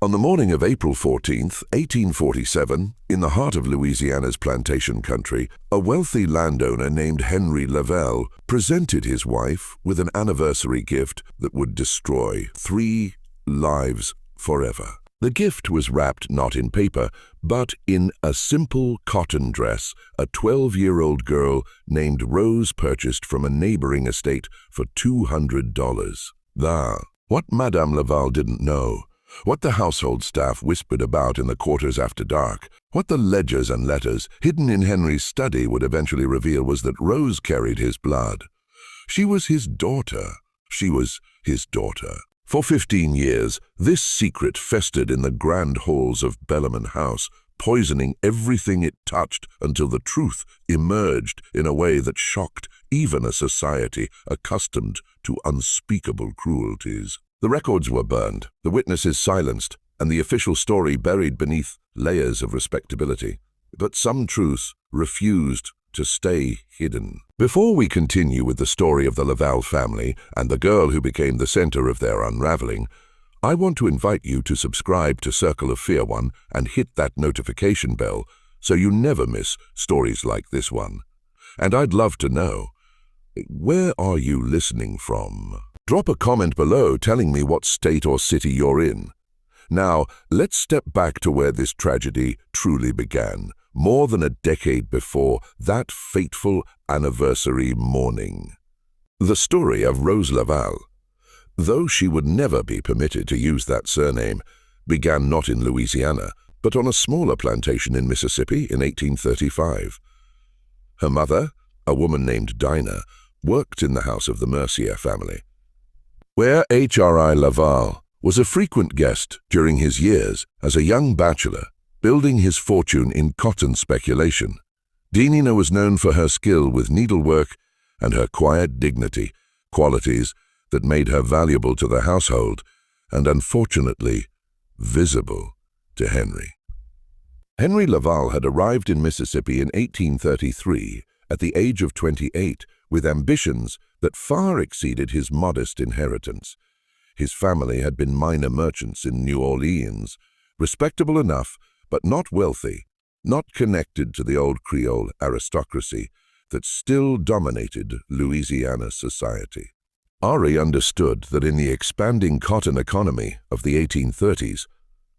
On the morning of April 14th, 1847, in the heart of Louisiana's plantation country, a wealthy landowner named Henry Lavelle presented his wife with an anniversary gift that would destroy 3 lives forever. The gift was wrapped not in paper, but in a simple cotton dress a 12-year-old girl named Rose purchased from a neighboring estate for $200. What Madame Laval didn't know, what the household staff whispered about in the quarters after dark, what the ledgers and letters hidden in Henry's study would eventually reveal was that Rose carried his blood. She was his daughter. She was his daughter. For 15 years, this secret festered in the grand halls of Bellarmine House, poisoning everything it touched until the truth emerged in a way that shocked even a society accustomed to unspeakable cruelties. The records were burned, the witnesses silenced, and the official story buried beneath layers of respectability. But some truths refused to stay hidden. Before we continue with the story of the Laval family and the girl who became the center of their unraveling, I want to invite you to subscribe to Circle of Fear One and hit that notification bell so you never miss stories like this one. And I'd love to know, where are you listening from? Drop a comment below telling me what state or city you're in. Now, let's step back to where this tragedy truly began, more than a decade before that fateful anniversary morning. The story of Rose Laval, though she would never be permitted to use that surname, began not in Louisiana, but on a smaller plantation in Mississippi in 1835. Her mother, a woman named Dinah, worked in the house of the Mercier family, where H.R.I. Laval was a frequent guest during his years as a young bachelor, building his fortune in cotton speculation. Dinah was known for her skill with needlework and her quiet dignity, qualities that made her valuable to the household and, unfortunately, visible to Henry. Henry Laval had arrived in Mississippi in 1833 at the age of 28 with ambitions that far exceeded his modest inheritance. His family had been minor merchants in New Orleans, respectable enough but not wealthy, not connected to the old Creole aristocracy that still dominated Louisiana society. Ari understood that in the expanding cotton economy of the 1830s,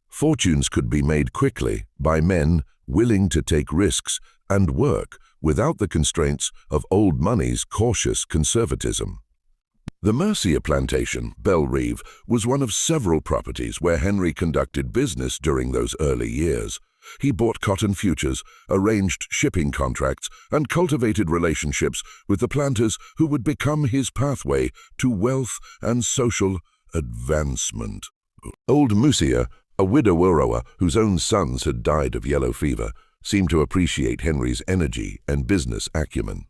fortunes could be made quickly by men willing to take risks and work without the constraints of old money's cautious conservatism. The Mercier plantation, Belle Rive, was one of several properties where Henry conducted business during those early years. He bought cotton futures, arranged shipping contracts, and cultivated relationships with the planters who would become his pathway to wealth and social advancement. Old Mercier, a widower whose own sons had died of yellow fever, seemed to appreciate Henry's energy and business acumen.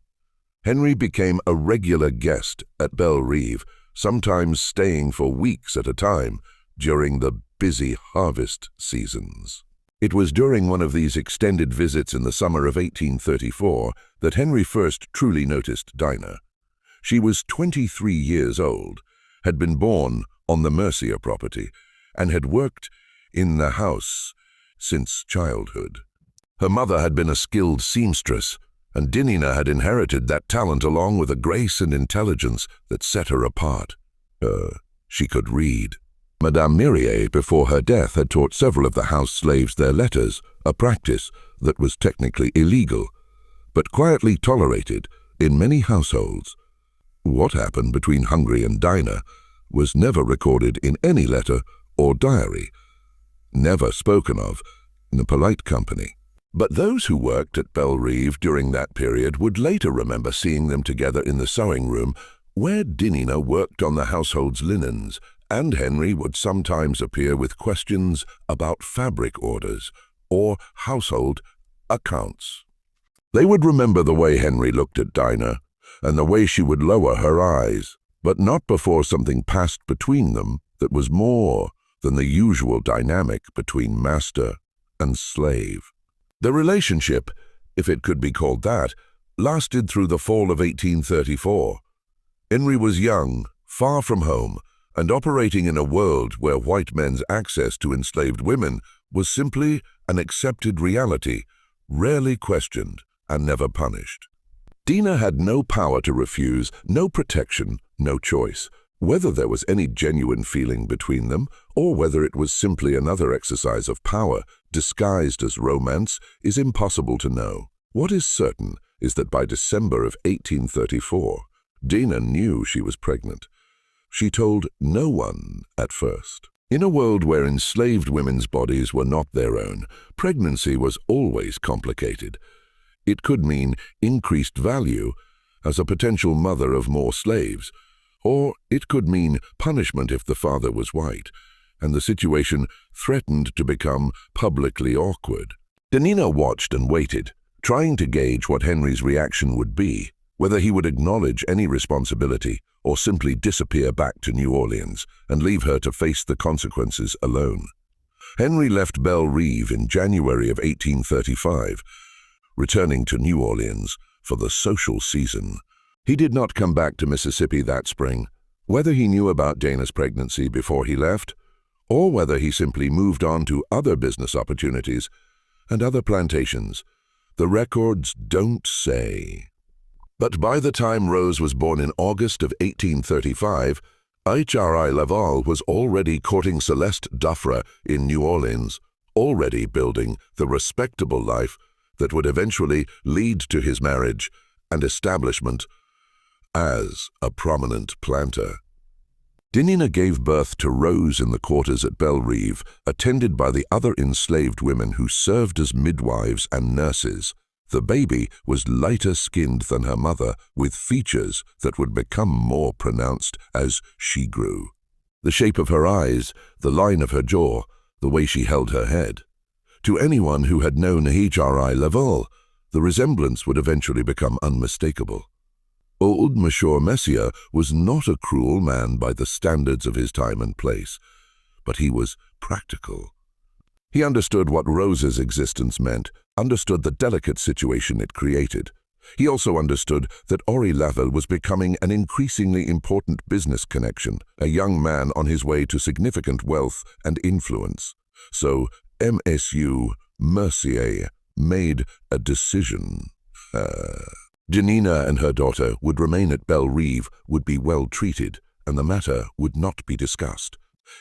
Henry became a regular guest at Belle Rive, sometimes staying for weeks at a time during the busy harvest seasons. It was during one of these extended visits in the summer of 1834 that Henry first truly noticed Dinah. She was 23 years old, had been born on the Mercier property, and had worked in the house since childhood. Her mother had been a skilled seamstress, and Dinah had inherited that talent along with a grace and intelligence that set her apart. She could read. Madame Myrier, before her death, had taught several of the house slaves their letters, a practice that was technically illegal, but quietly tolerated in many households. What happened between Hungry and Dinah was never recorded in any letter or diary, never spoken of in a polite company. But those who worked at Belle Rive during that period would later remember seeing them together in the sewing room, where Dinah worked on the household's linens, and Henry would sometimes appear with questions about fabric orders or household accounts. They would remember the way Henry looked at Dinah and the way she would lower her eyes, but not before something passed between them that was more than the usual dynamic between master and slave. The relationship, if it could be called that, lasted through the fall of 1834. Henry was young, far from home, and operating in a world where white men's access to enslaved women was simply an accepted reality, rarely questioned and never punished. Dina had no power to refuse, no protection, no choice. Whether there was any genuine feeling between them, or whether it was simply another exercise of power disguised as romance, is impossible to know. What is certain is that by December of 1834, Dina knew she was pregnant. She told no one at first. In a world where enslaved women's bodies were not their own, pregnancy was always complicated. It could mean increased value as a potential mother of more slaves, or it could mean punishment if the father was white, and the situation threatened to become publicly awkward. Dina watched and waited, trying to gauge what Henry's reaction would be, whether he would acknowledge any responsibility or simply disappear back to New Orleans and leave her to face the consequences alone. Henry left Belle Reve in January of 1835, returning to New Orleans for the social season. He did not come back to Mississippi that spring. Whether he knew about Dana's pregnancy before he left, or whether he simply moved on to other business opportunities and other plantations, the records don't say. But by the time Rose was born in August of 1835, H.R.I. Laval was already courting Celeste Dufresne in New Orleans, already building the respectable life that would eventually lead to his marriage and establishment as a prominent planter. Dina gave birth to Rose in the quarters at Belle Reve, attended by the other enslaved women who served as midwives and nurses. The baby was lighter-skinned than her mother, with features that would become more pronounced as she grew. The shape of her eyes, the line of her jaw, the way she held her head. To anyone who had known H.R.I. Laval, the resemblance would eventually become unmistakable. Old Monsieur Messier was not a cruel man by the standards of his time and place, but he was practical. He understood what Rose's existence meant, understood the delicate situation it created. He also understood that Henri Laval was becoming an increasingly important business connection, a young man on his way to significant wealth and influence. So M.S.U. Mercier made a decision. Janina and her daughter would remain at Belle Reve, would be well treated, and the matter would not be discussed.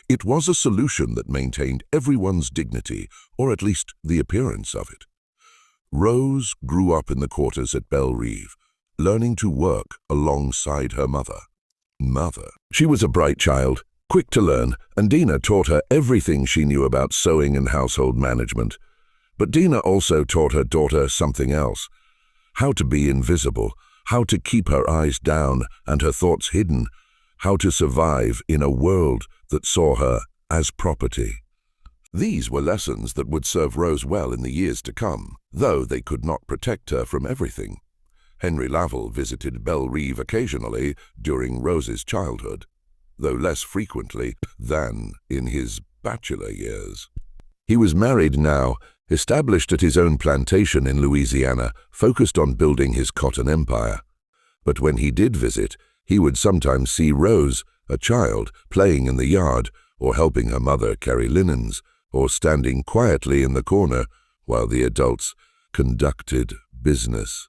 It was a solution that maintained everyone's dignity, or at least the appearance of it. Rose grew up in the quarters at Belle Reve, learning to work alongside her mother. She was a bright child, quick to learn, and Dina taught her everything she knew about sewing and household management. But Dina also taught her daughter something else: how to be invisible, how to keep her eyes down and her thoughts hidden, how to survive in a world that saw her as property. These were lessons that would serve Rose well in the years to come, though they could not protect her from everything. Henry Laval visited Belle Reve occasionally during Rose's childhood, though less frequently than in his bachelor years. He was married now, established at his own plantation in Louisiana, focused on building his cotton empire. But when he did visit, he would sometimes see Rose, a child, playing in the yard, or helping her mother carry linens, or standing quietly in the corner while the adults conducted business.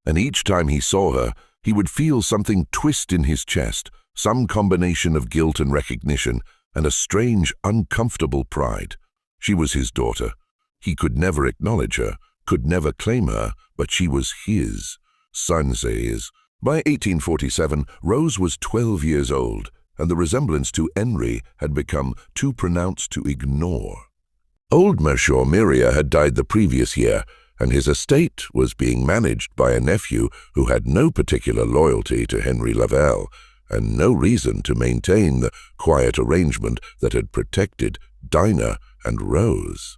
And each time he saw her, he would feel something twist in his chest, some combination of guilt and recognition, and a strange, uncomfortable pride. She was his daughter. He could never acknowledge her, could never claim her, but she was his, Sanzé's. By 1847, Rose was 12 years old, and the resemblance to Henry had become too pronounced to ignore. Old Monsieur Myria had died the previous year, and his estate was being managed by a nephew who had no particular loyalty to Henry Laval, and no reason to maintain the quiet arrangement that had protected Dinah and Rose.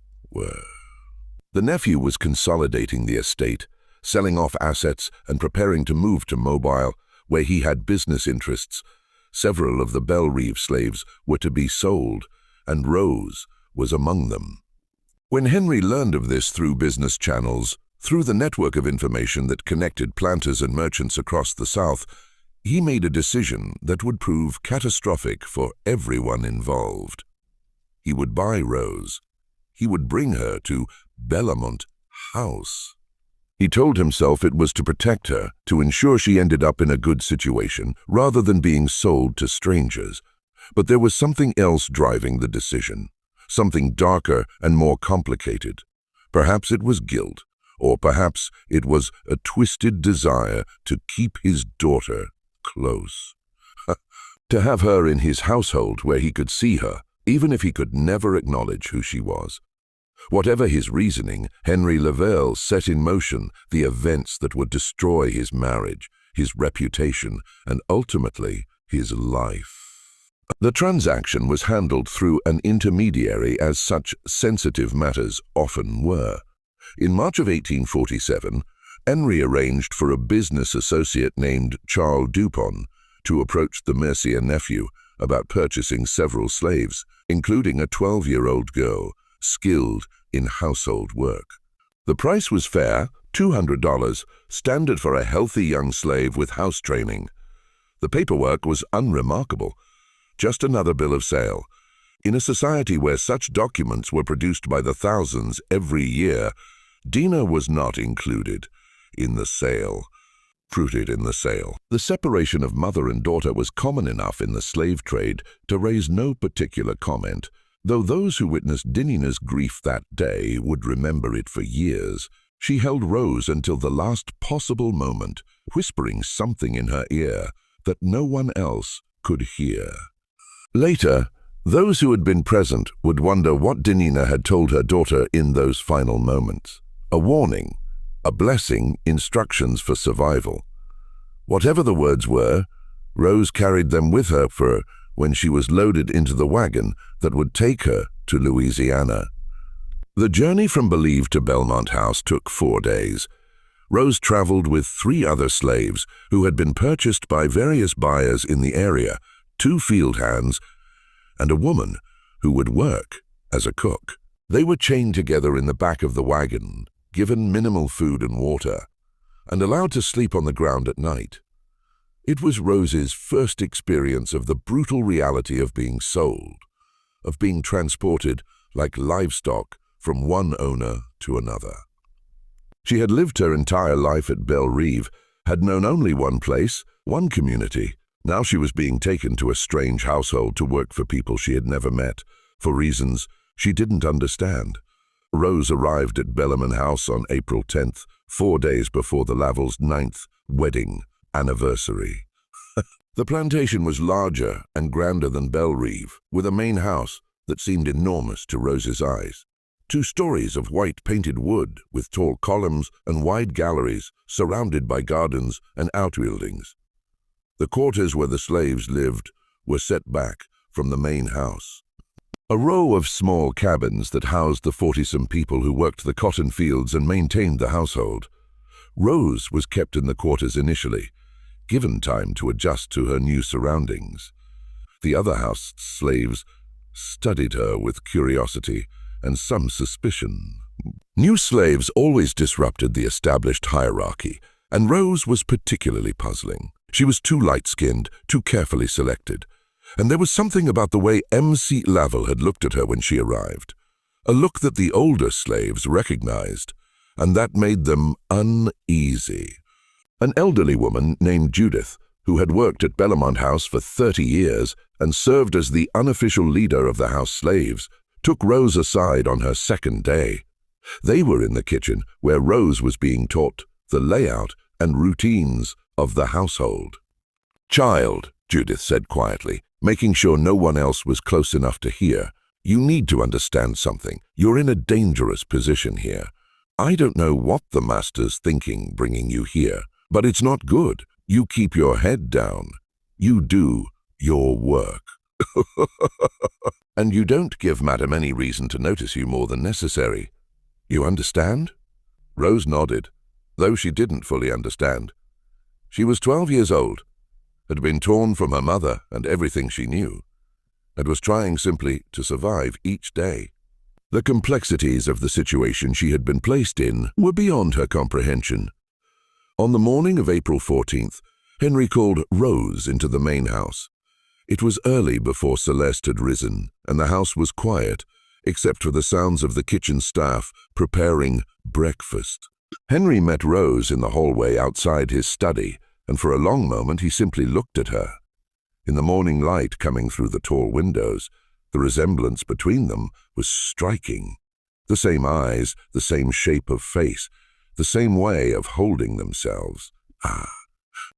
The nephew was consolidating the estate, selling off assets and preparing to move to Mobile, where he had business interests. Several of the Belle Reve slaves were to be sold, and Rose was among them. When Henry learned of this through business channels, through the network of information that connected planters and merchants across the South, He made a decision that would prove catastrophic for everyone involved. He would buy Rose. He would bring her to Belmont House. He told himself it was to protect her, to ensure she ended up in a good situation, rather than being sold to strangers. But there was something else driving the decision, something darker and more complicated. Perhaps it was guilt, or perhaps it was a twisted desire to keep his daughter close. To have her in his household where he could see her, even if he could never acknowledge who she was. Whatever his reasoning, Henry Lavelle set in motion the events that would destroy his marriage, his reputation, and ultimately his life. The transaction was handled through an intermediary, as such sensitive matters often were. In March of 1847, Henry arranged for a business associate named Charles Dupont to approach the Mercier nephew about purchasing several slaves, including a 12-year-old girl skilled in household work. The price was fair, $200, standard for a healthy young slave with house training. The paperwork was unremarkable, just another bill of sale. In a society where such documents were produced by the thousands every year, Dina was not included in the sale. Fruited in the sale. The separation of mother and daughter was common enough in the slave trade to raise no particular comment, though those who witnessed Dina's grief that day would remember it for years. She held Rose until the last possible moment, whispering something in her ear that no one else could hear. Later, those who had been present would wonder what Dina had told her daughter in those final moments. A warning, a blessing, instructions for survival. Whatever the words were, Rose carried them with her for when she was loaded into the wagon that would take her to Louisiana. The journey from Belize to Belmont House took 4 days. Rose traveled with 3 other slaves who had been purchased by various buyers in the area, 2 field hands, and a woman who would work as a cook. They were chained together in the back of the wagon, given minimal food and water, and allowed to sleep on the ground at night. It was Rose's first experience of the brutal reality of being sold, of being transported like livestock from one owner to another. She had lived her entire life at Belle Rive, had known only one place, one community. Now she was being taken to a strange household to work for people she had never met, for reasons she didn't understand. Rose arrived at Belmont House on April 10th, 4 days before the Lavelles' 9th wedding anniversary. The plantation was larger and grander than Belle Rive, with a main house that seemed enormous to Rose's eyes. 2 stories of white painted wood with tall columns and wide galleries surrounded by gardens and outbuildings. The quarters where the slaves lived were set back from the main house. A row of small cabins that housed the 40-some people who worked the cotton fields and maintained the household. Rose was kept in the quarters initially, given time to adjust to her new surroundings. The other house slaves studied her with curiosity and some suspicion. New slaves always disrupted the established hierarchy, and Rose was particularly puzzling. She was too light-skinned, too carefully selected, and there was something about the way M.C. Lavelle had looked at her when she arrived, a look that the older slaves recognized, and that made them uneasy. An elderly woman named Judith, who had worked at Belmont House for 30 years and served as the unofficial leader of the house slaves, took Rose aside on her second day. They were in the kitchen where Rose was being taught the layout and routines of the household. "Child," Judith said quietly, making sure no one else was close enough to hear, "you need to understand something. You're in a dangerous position here. I don't know what the master's thinking bringing you here, but it's not good. You keep your head down. You do your work. And you don't give Madam any reason to notice you more than necessary. You understand?" Rose nodded, though she didn't fully understand. She was 12 years old, had been torn from her mother and everything she knew, and was trying simply to survive each day. The complexities of the situation she had been placed in were beyond her comprehension. On the morning of April 14th, Henry called Rose into the main house. It was early before Celeste had risen, and the house was quiet, except for the sounds of the kitchen staff preparing breakfast. Henry met Rose in the hallway outside his study, and for a long moment he simply looked at her. In the morning light coming through the tall windows, the resemblance between them was striking. The same eyes, the same shape of face, the same way of holding themselves.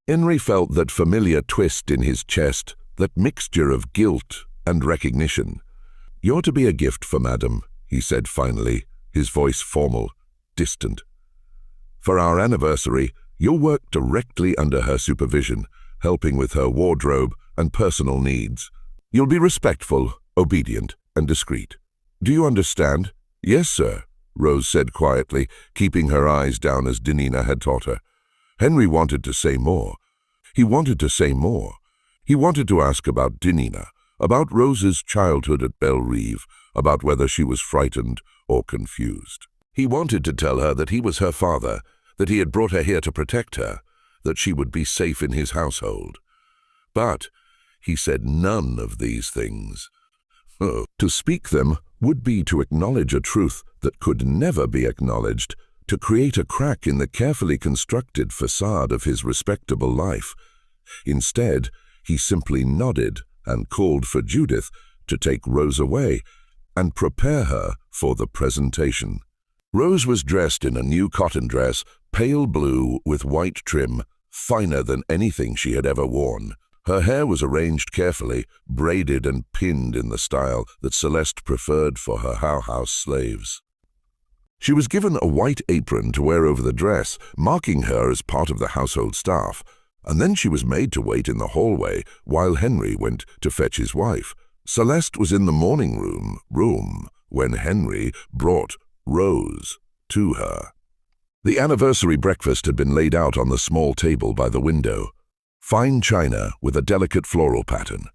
Henry felt that familiar twist in his chest, that mixture of guilt and recognition. "You're to be a gift for Madam," he said finally, his voice formal, distant. "For our anniversary, you'll work directly under her supervision, helping with her wardrobe and personal needs. You'll be respectful, obedient, and discreet. Do you understand?" "Yes, sir," Rose said quietly, keeping her eyes down as Denina had taught her. Henry wanted to say more. He wanted to say more. He wanted to ask about Denina, about Rose's childhood at Belle Rive, about whether she was frightened or confused. He wanted to tell her that he was her father, that he had brought her here to protect her, that she would be safe in his household. But he said none of these things. To speak them would be to acknowledge a truth that could never be acknowledged, to create a crack in the carefully constructed facade of his respectable life. Instead, he simply nodded and called for Judith to take Rose away and prepare her for the presentation. Rose was dressed in a new cotton dress, pale blue with white trim, finer than anything she had ever worn. Her hair was arranged carefully, braided and pinned in the style that Celeste preferred for her How-House slaves. She was given a white apron to wear over the dress, marking her as part of the household staff, and then she was made to wait in the hallway while Henry went to fetch his wife. Celeste was in the morning room when Henry brought Rose to her. The anniversary breakfast had been laid out on the small table by the window. Fine china with a delicate floral pattern.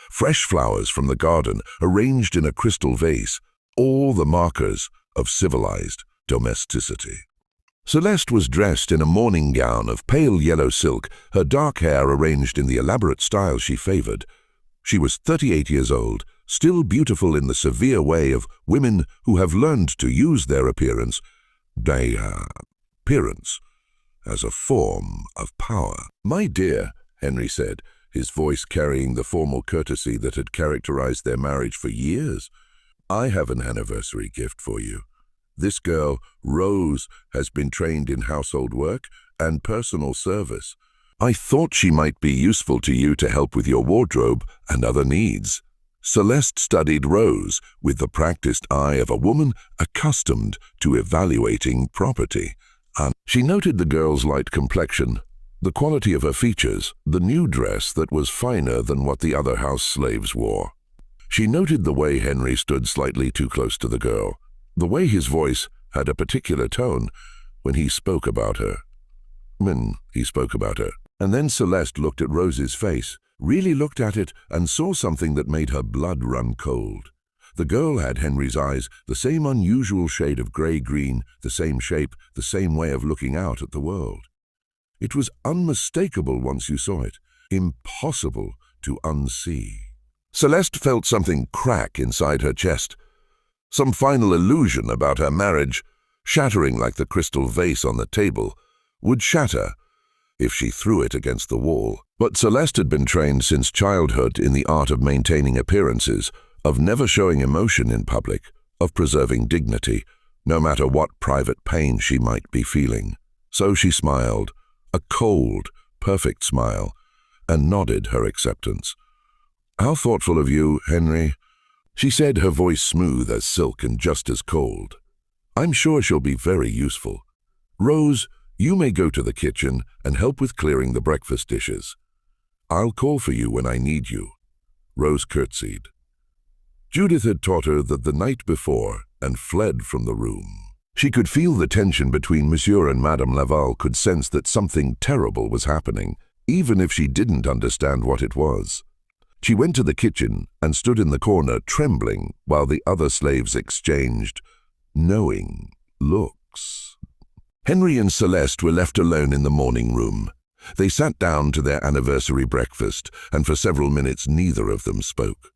Fresh flowers from the garden arranged in a crystal vase, all the markers of civilized domesticity. Celeste was dressed in a morning gown of pale yellow silk, her dark hair arranged in the elaborate style she favored. She was 38 years old, still beautiful in the severe way of women who have learned to use their appearance as a form of power. "My dear," Henry said, his voice carrying the formal courtesy that had characterized their marriage for years, "I have an anniversary gift for you. This girl, Rose, has been trained in household work and personal service. I thought she might be useful to you to help with your wardrobe and other needs." Celeste studied Rose with the practiced eye of a woman accustomed to evaluating property. She noted the girl's light complexion, the quality of her features, the new dress that was finer than what the other house slaves wore. She noted the way Henry stood slightly too close to the girl, the way his voice had a particular tone when he spoke about her. And then Celeste looked at Rose's face, really looked at it and saw something that made her blood run cold. The girl had Henry's eyes, the same unusual shade of grey-green, the same shape, the same way of looking out at the world. It was unmistakable once you saw it, impossible to unsee. Celeste felt something crack inside her chest, some final illusion about her marriage, shattering like the crystal vase on the table, would shatter if she threw it against the wall. But Celeste had been trained since childhood in the art of maintaining appearances, of never showing emotion in public, of preserving dignity, no matter what private pain she might be feeling. So she smiled, a cold, perfect smile, and nodded her acceptance. "How thoughtful of you, Henry," she said, her voice smooth as silk and just as cold. "I'm sure she'll be very useful. Rose, you may go to the kitchen and help with clearing the breakfast dishes. I'll call for you when I need you." Rose curtsied. Judith had taught her that the night before and fled from the room. She could feel the tension between Monsieur and Madame Laval, could sense that something terrible was happening, even if she didn't understand what it was. She went to the kitchen and stood in the corner, trembling, while the other slaves exchanged knowing looks. Henry and Celeste were left alone in the morning room. They sat down to their anniversary breakfast, and for several minutes neither of them spoke.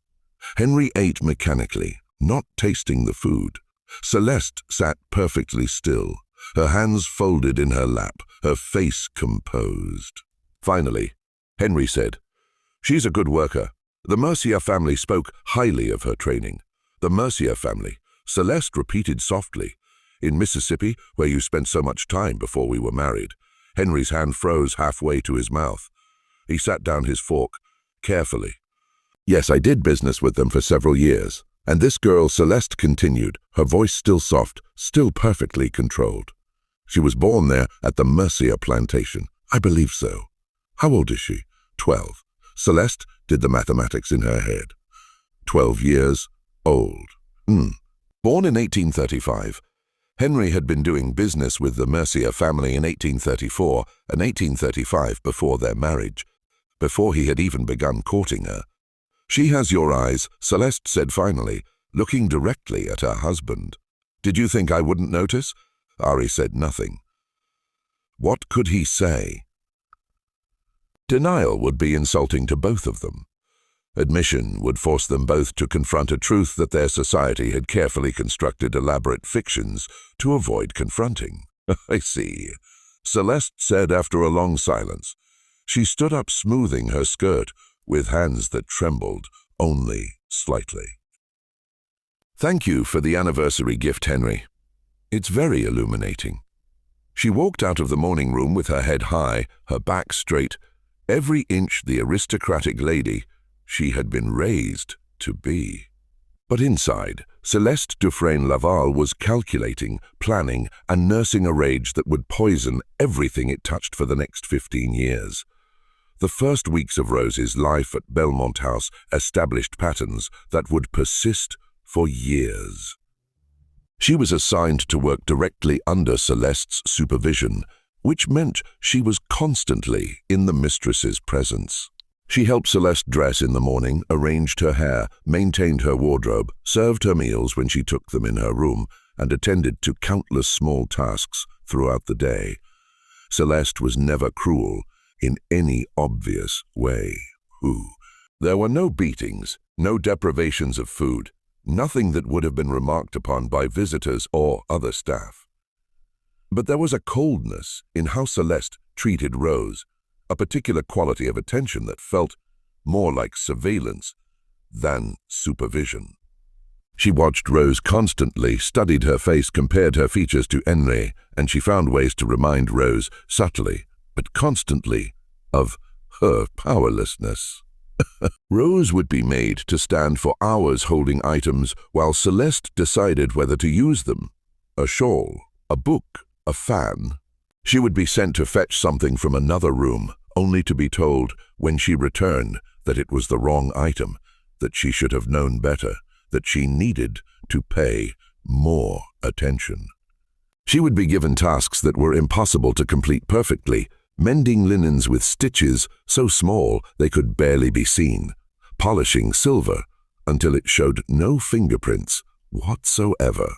Henry ate mechanically, not tasting the food. Celeste sat perfectly still, her hands folded in her lap, her face composed. Finally, Henry said, "She's a good worker. The Mercier family spoke highly of her training." "The Mercier family," Celeste repeated softly. "In Mississippi, where you spent so much time before we were married." Henry's hand froze halfway to his mouth. He sat down his fork, carefully. "Yes, I did business with them for several years. And this girl," Celeste continued, her voice still soft, still perfectly controlled. "She was born there at the Mercier plantation." "I believe so." "How old is she?" 12. Celeste did the mathematics in her head. 12 years old. Born in 1835, Henry had been doing business with the Mercier family in 1834 and 1835 before their marriage, before he had even begun courting her. "She has your eyes," Celeste said finally, looking directly at her husband. "Did you think I wouldn't notice?" Ari said nothing. What could he say? Denial would be insulting to both of them. Admission would force them both to confront a truth that their society had carefully constructed elaborate fictions to avoid confronting. "I see," Celeste said after a long silence. She stood up, smoothing her skirt with hands that trembled only slightly. "Thank you for the anniversary gift, Henry. It's very illuminating." She walked out of the morning room with her head high, her back straight, every inch the aristocratic lady she had been raised to be. But inside, Celeste Dufresne Laval was calculating, planning, and nursing a rage that would poison everything it touched for the next 15 years. The first weeks of Rose's life at Belmont House established patterns that would persist for years. She was assigned to work directly under Celeste's supervision, which meant she was constantly in the mistress's presence. She helped Celeste dress in the morning, arranged her hair, maintained her wardrobe, served her meals when she took them in her room, and attended to countless small tasks throughout the day. Celeste was never cruel in any obvious way. There were no beatings, no deprivations of food, nothing that would have been remarked upon by visitors or other staff. But there was a coldness in how Celeste treated Rose, a particular quality of attention that felt more like surveillance than supervision. She watched Rose constantly, studied her face, compared her features to Henry, and she found ways to remind Rose, subtly but constantly, of her powerlessness. Rose would be made to stand for hours holding items while Celeste decided whether to use them. A shawl, a book, a fan. She would be sent to fetch something from another room, only to be told, when she returned, that it was the wrong item, that she should have known better, that she needed to pay more attention. She would be given tasks that were impossible to complete perfectly, mending linens with stitches so small they could barely be seen, polishing silver until it showed no fingerprints whatsoever.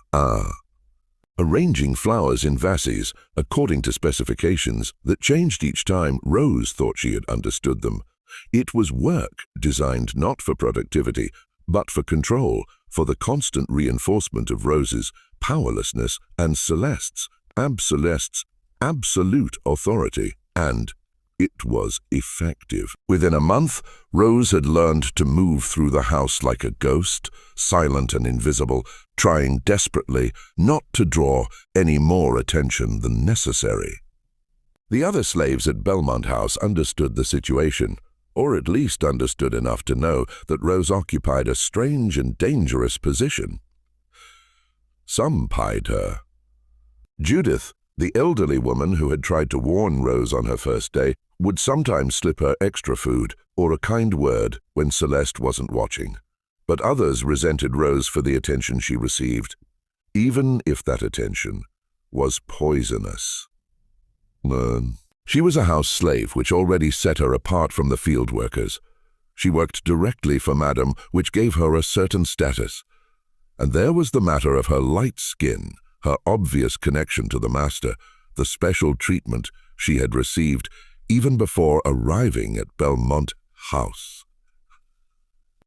Arranging flowers in vases according to specifications that changed each time Rose thought she had understood them. It was work designed not for productivity, but for control, for the constant reinforcement of Rose's powerlessness and Celeste's absolute authority. And it was effective. Within a month, Rose had learned to move through the house like a ghost, silent and invisible, trying desperately not to draw any more attention than necessary. The other slaves at Belmont House understood the situation, or at least understood enough to know that Rose occupied a strange and dangerous position. Some pied her. Judith, the elderly woman who had tried to warn Rose on her first day, would sometimes slip her extra food or a kind word when Celeste wasn't watching. But others resented Rose for the attention she received, even if that attention was poisonous. She was a house slave, which already set her apart from the field workers. She worked directly for Madame, which gave her a certain status. And there was the matter of her light skin, her obvious connection to the master, the special treatment she had received even before arriving at Belmont House.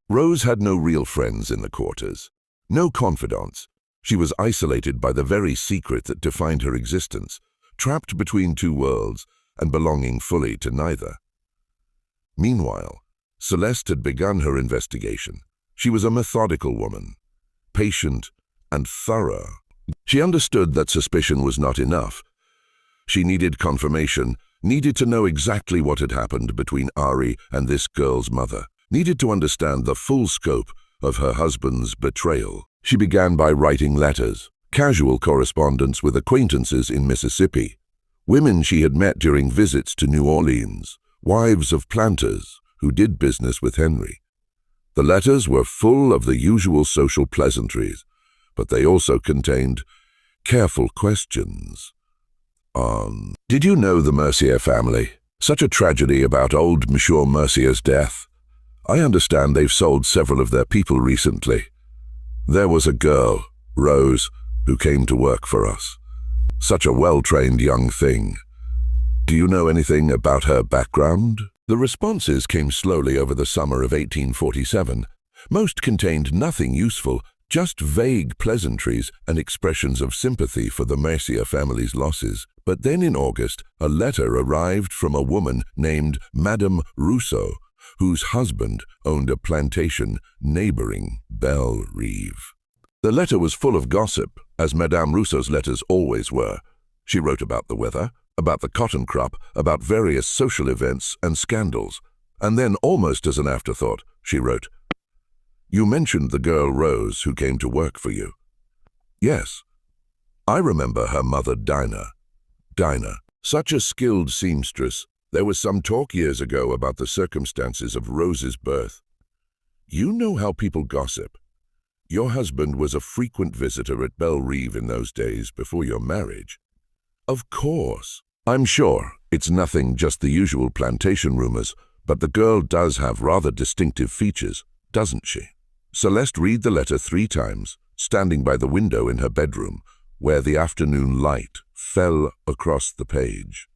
Rose had no real friends in the quarters, no confidants. She was isolated by the very secret that defined her existence, trapped between two worlds and belonging fully to neither. Meanwhile, Celeste had begun her investigation. She was a methodical woman, patient and thorough. She understood that suspicion was not enough. She needed confirmation, needed to know exactly what had happened between Ari and this girl's mother, needed to understand the full scope of her husband's betrayal. She began by writing letters, casual correspondence with acquaintances in Mississippi, women she had met during visits to New Orleans, wives of planters who did business with Henry. The letters were full of the usual social pleasantries, but they also contained careful questions. Did you know the Mercier family? Such a tragedy about old Monsieur Mercier's death. I understand they've sold several of their people recently. There was a girl, Rose, who came to work for us. Such a well-trained young thing. Do you know anything about her background? The responses came slowly over the summer of 1847. Most contained nothing useful, just vague pleasantries and expressions of sympathy for the Mercier family's losses. But then in August, a letter arrived from a woman named Madame Rousseau, whose husband owned a plantation neighboring Belle Rive. The letter was full of gossip, as Madame Rousseau's letters always were. She wrote about the weather, about the cotton crop, about various social events and scandals. And then, almost as an afterthought, she wrote, "You mentioned the girl Rose who came to work for you." "Yes. I remember her mother Dinah. Such a skilled seamstress. There was some talk years ago about the circumstances of Rose's birth. You know how people gossip. Your husband was a frequent visitor at Belle Rive in those days before your marriage." "Of course. I'm sure it's nothing, just the usual plantation rumors, but the girl does have rather distinctive features, doesn't she?" Celeste read the letter 3 times, standing by the window in her bedroom, where the afternoon light fell across the page.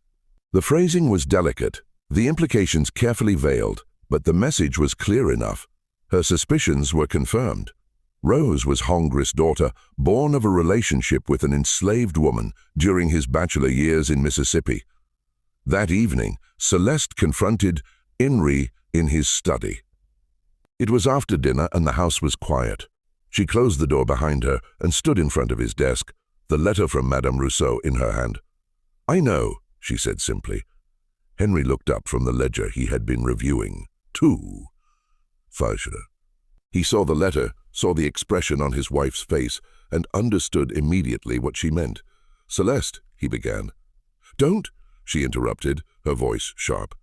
The phrasing was delicate, the implications carefully veiled, but the message was clear enough. Her suspicions were confirmed. Rose was Hongris' daughter, born of a relationship with an enslaved woman during his bachelor years in Mississippi. That evening, Celeste confronted Henry in his study. It was after dinner and the house was quiet. She closed the door behind her and stood in front of his desk, the letter from Madame Rousseau in her hand. "I know," she said simply. Henry looked up from the ledger he had been reviewing. "Two. Fajr." He saw the letter, saw the expression on his wife's face, and understood immediately what she meant. "Celeste," he began. "Don't," she interrupted, her voice sharp.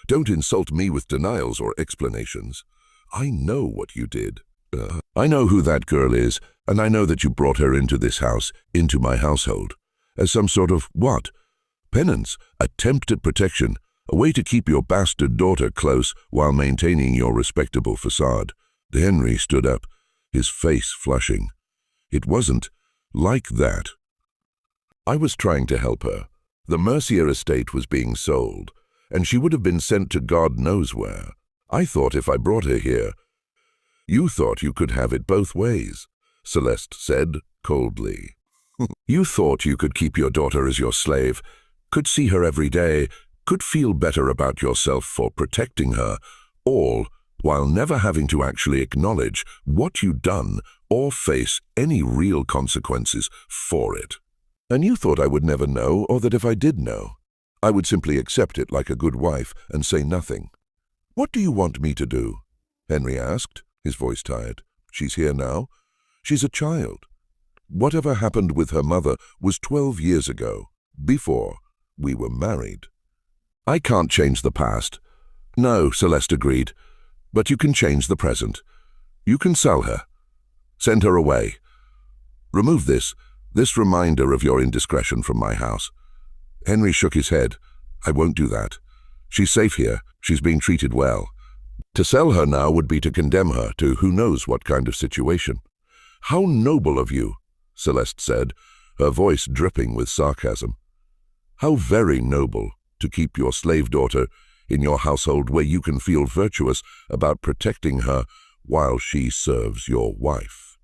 "Don't insult me with denials or explanations. I know what you did. I know who that girl is, and I know that you brought her into this house, into my household, as some sort of what? Penance, attempt at protection, a way to keep your bastard daughter close while maintaining your respectable facade." Henry stood up, his face flushing. "It wasn't like that. I was trying to help her. The Mercier estate was being sold, and she would have been sent to God knows where. I thought if I brought her here—" "You thought you could have it both ways," Celeste said coldly. "You thought you could keep your daughter as your slave, could see her every day, could feel better about yourself for protecting her, all while never having to actually acknowledge what you'd done or face any real consequences for it. And you thought I would never know, or that if I did know, I would simply accept it like a good wife and say nothing. What do you want me to do?" Henry asked, his voice tired. "She's here now. She's a child. Whatever happened with her mother was 12 years ago, before we were married." "I can't change the past." "No," Celeste agreed, "but you can change the present. You can sell her. Send her away. Remove this reminder of your indiscretion from my house." Henry shook his head. "I won't do that. She's safe here. She's being treated well. To sell her now would be to condemn her to who knows what kind of situation." "How noble of you," Celeste said, her voice dripping with sarcasm. "How very noble. to keep your slave daughter in your household where you can feel virtuous about protecting her while she serves your wife.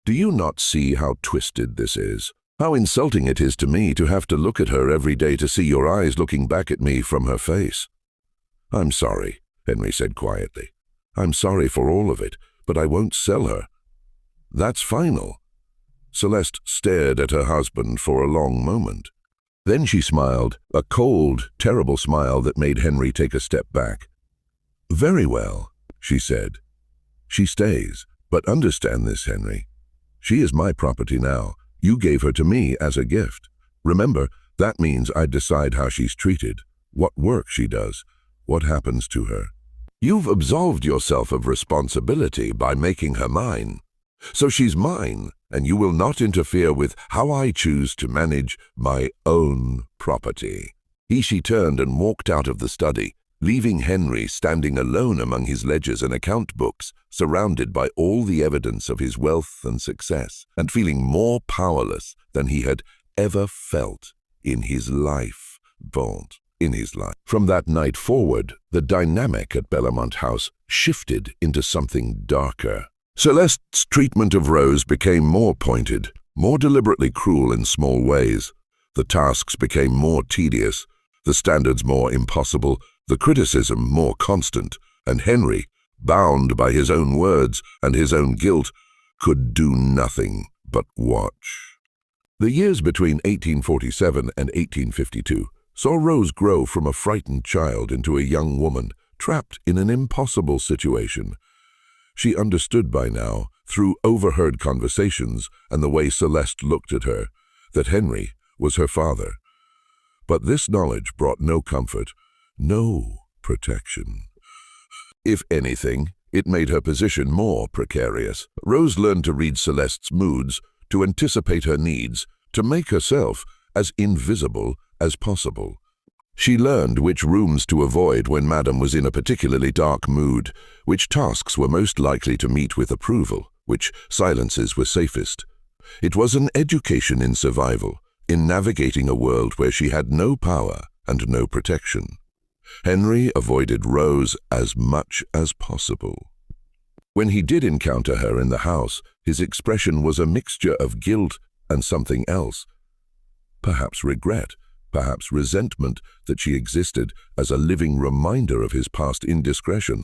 Do you not see how twisted this is? How insulting it is to me to have to look at her every day to see your eyes looking back at me from her face. I'm sorry, Henry said quietly. I'm sorry for all of it, but I won't sell her. That's final. Celeste stared at her husband for a long moment. Then she smiled, a cold, terrible smile that made Henry take a step back. Very well, she said. She stays, but understand this, Henry. She is my property now. You gave her to me as a gift. Remember, that means I decide how she's treated, what work she does, what happens to her. You've absolved yourself of responsibility by making her mine. So she's mine, and you will not interfere with how I choose to manage my own property. She turned and walked out of the study, leaving Henry standing alone among his ledgers and account books, surrounded by all the evidence of his wealth and success, and feeling more powerless than he had ever felt in his life. From that night forward, the dynamic at Bellamont House shifted into something darker. Celeste's treatment of Rose became more pointed, more deliberately cruel in small ways. The tasks became more tedious, the standards more impossible, the criticism more constant, and Henry, bound by his own words and his own guilt, could do nothing but watch. The years between 1847 and 1852 saw Rose grow from a frightened child into a young woman trapped in an impossible situation. She understood by now, through overheard conversations and the way Celeste looked at her, that Henry was her father. But this knowledge brought no comfort, no protection. If anything, it made her position more precarious. Rose learned to read Celeste's moods, to anticipate her needs, to make herself as invisible as possible. She learned which rooms to avoid when Madame was in a particularly dark mood, which tasks were most likely to meet with approval, which silences were safest. It was an education in survival, in navigating a world where she had no power and no protection. Henry avoided Rose as much as possible. When he did encounter her in the house, his expression was a mixture of guilt and something else. Perhaps regret, perhaps resentment that she existed as a living reminder of his past indiscretion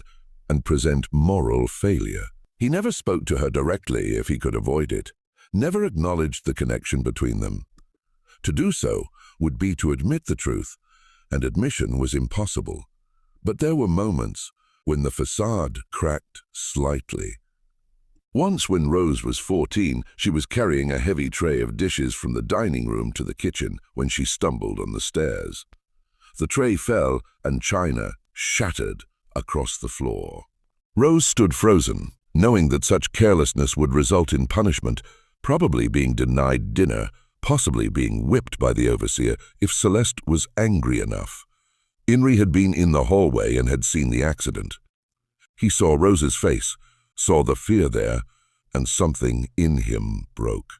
and present moral failure. He never spoke to her directly if he could avoid it, never acknowledged the connection between them. To do so would be to admit the truth, and admission was impossible. But there were moments when the facade cracked slightly. Once when Rose was 14, she was carrying a heavy tray of dishes from the dining room to the kitchen when she stumbled on the stairs. The tray fell and china shattered across the floor. Rose stood frozen, knowing that such carelessness would result in punishment, probably being denied dinner, possibly being whipped by the overseer if Celeste was angry enough. Henry had been in the hallway and had seen the accident. He saw Rose's face, saw the fear there, and something in him broke.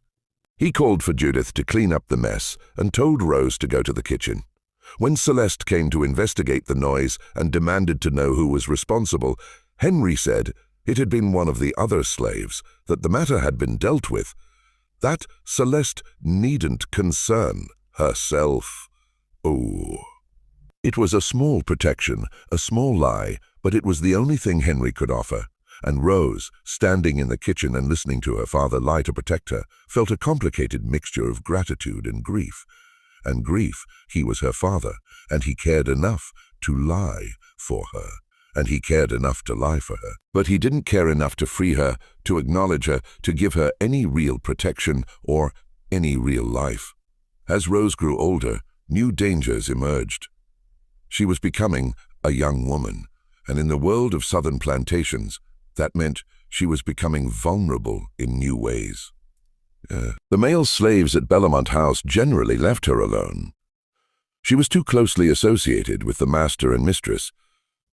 He called for Judith to clean up the mess and told Rose to go to the kitchen. When Celeste came to investigate the noise and demanded to know who was responsible, Henry said it had been one of the other slaves, that the matter had been dealt with, that Celeste needn't concern herself. Oh. It was a small protection, a small lie, but it was the only thing Henry could offer. And Rose, standing in the kitchen and listening to her father lie to protect her, felt a complicated mixture of gratitude and grief. And grief, he was her father, and he cared enough to lie for her. And he cared enough to lie for her. But he didn't care enough to free her, to acknowledge her, to give her any real protection or any real life. As Rose grew older, new dangers emerged. She was becoming a young woman, and in the world of southern plantations, that meant she was becoming vulnerable in new ways. The male slaves at Bellamont House generally left her alone. She was too closely associated with the master and mistress,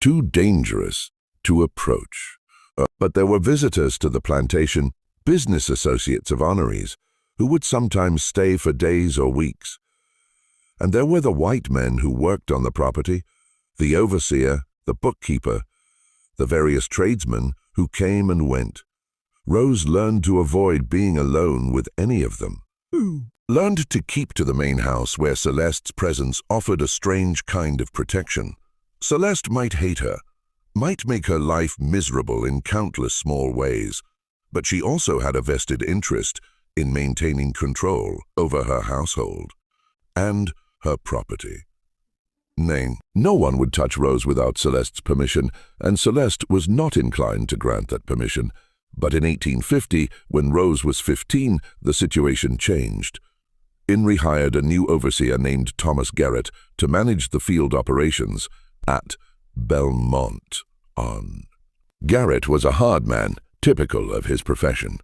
too dangerous to approach. But there were visitors to the plantation, business associates of honorees, who would sometimes stay for days or weeks. And there were the white men who worked on the property, the overseer, the bookkeeper, the various tradesmen who came and went. Rose learned to avoid being alone with any of them. Learned to keep to the main house where Celeste's presence offered a strange kind of protection. Celeste might hate her, might make her life miserable in countless small ways, but she also had a vested interest in maintaining control over her household and her property. Nay, no one would touch Rose without Celeste's permission, and Celeste was not inclined to grant that permission. But in 1850, when Rose was 15, the situation changed. Henry hired a new overseer named Thomas Garrett to manage the field operations at Belmont on. Garrett was a hard man, typical of his profession.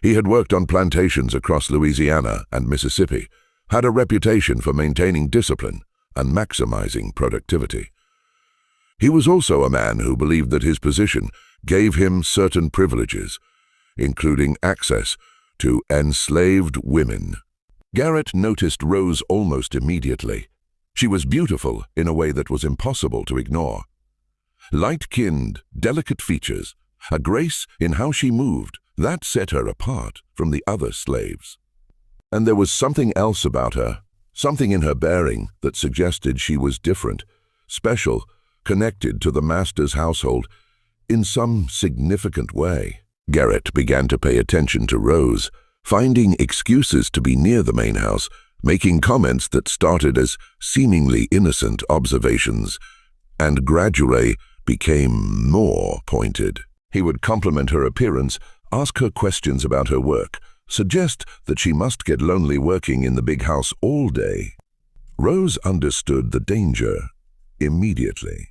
He had worked on plantations across Louisiana and Mississippi, had a reputation for maintaining discipline and maximizing productivity. He was also a man who believed that his position gave him certain privileges, including access to enslaved women. Garrett noticed Rose almost immediately. She was beautiful in a way that was impossible to ignore. Light-skinned, delicate features, a grace in how she moved, that set her apart from the other slaves. And there was something else about her, something in her bearing that suggested she was different, special, connected to the master's household in some significant way. Garrett began to pay attention to Rose, finding excuses to be near the main house, making comments that started as seemingly innocent observations and gradually became more pointed. He would compliment her appearance, ask her questions about her work, suggest that she must get lonely working in the big house all day. Rose understood the danger immediately.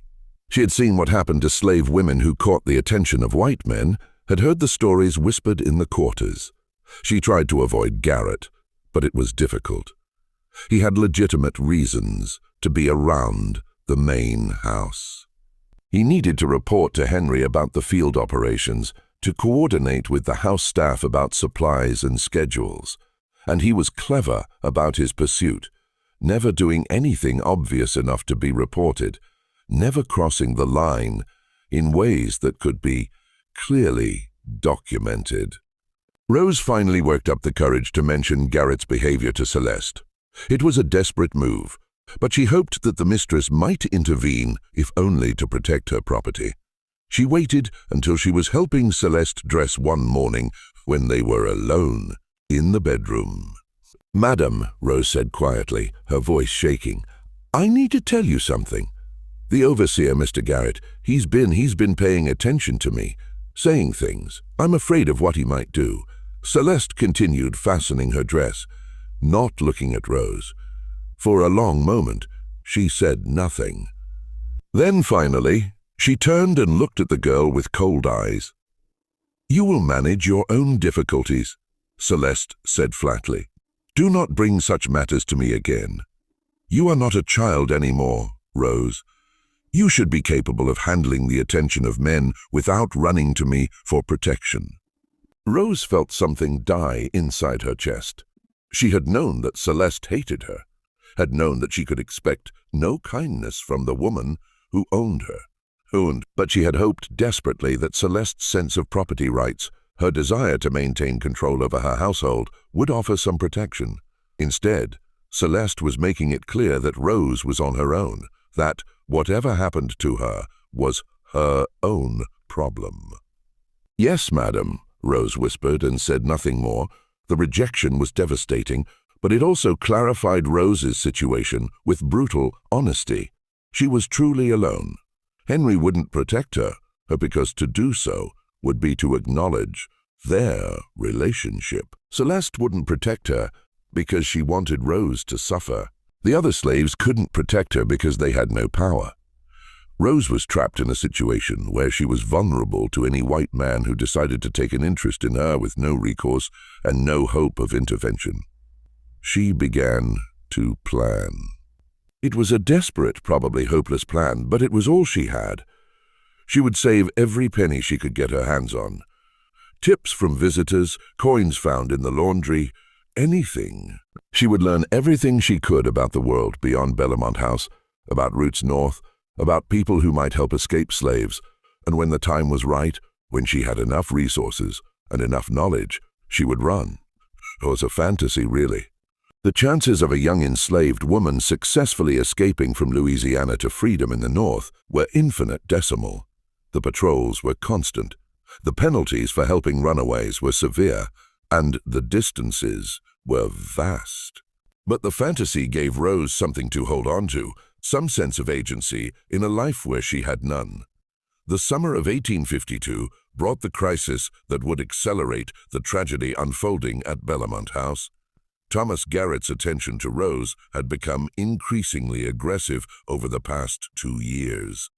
She had seen what happened to slave women who caught the attention of white men, had heard the stories whispered in the quarters. She tried to avoid Garrett, but it was difficult. He had legitimate reasons to be around the main house. He needed to report to Henry about the field operations, to coordinate with the house staff about supplies and schedules, and he was clever about his pursuit, never doing anything obvious enough to be reported, never crossing the line in ways that could be clearly documented. Rose finally worked up the courage to mention Garrett's behavior to Celeste. It was a desperate move, but she hoped that the mistress might intervene, if only to protect her property. She waited until she was helping Celeste dress one morning when they were alone in the bedroom. "Madam," Rose said quietly, her voice shaking, "I need to tell you something. The overseer, Mr. Garrett, he's been paying attention to me, saying things. I'm afraid of what he might do." Celeste continued fastening her dress, not looking at Rose. For a long moment, she said nothing. Then finally, she turned and looked at the girl with cold eyes. "You will manage your own difficulties," Celeste said flatly. "Do not bring such matters to me again. You are not a child anymore, Rose. You should be capable of handling the attention of men without running to me for protection." Rose felt something die inside her chest. She had known that Celeste hated her, had known that she could expect no kindness from the woman who owned her. But she had hoped desperately that Celeste's sense of property rights, her desire to maintain control over her household, would offer some protection. Instead, Celeste was making it clear that Rose was on her own, that whatever happened to her was her own problem. "Yes, madam," Rose whispered and said nothing more. The rejection was devastating, but it also clarified Rose's situation with brutal honesty. She was truly alone. Henry wouldn't protect her, because to do so would be to acknowledge their relationship. Celeste wouldn't protect her because she wanted Rose to suffer. The other slaves couldn't protect her because they had no power. Rose was trapped in a situation where she was vulnerable to any white man who decided to take an interest in her with no recourse and no hope of intervention. She began to plan. It was a desperate, probably hopeless plan, but it was all she had. She would save every penny she could get her hands on. Tips from visitors, coins found in the laundry, anything. She would learn everything she could about the world beyond Bellamont House, about routes north, about people who might help escape slaves, and when the time was right, when she had enough resources and enough knowledge, she would run. It was a fantasy, really. The chances of a young enslaved woman successfully escaping from Louisiana to freedom in the North were infinitesimal. The patrols were constant. The penalties for helping runaways were severe, and the distances were vast. But the fantasy gave Rose something to hold on to, some sense of agency in a life where she had none. The summer of 1852 brought the crisis that would accelerate the tragedy unfolding at Bellamont House. Thomas Garrett's attention to Rose had become increasingly aggressive over the past 2 years.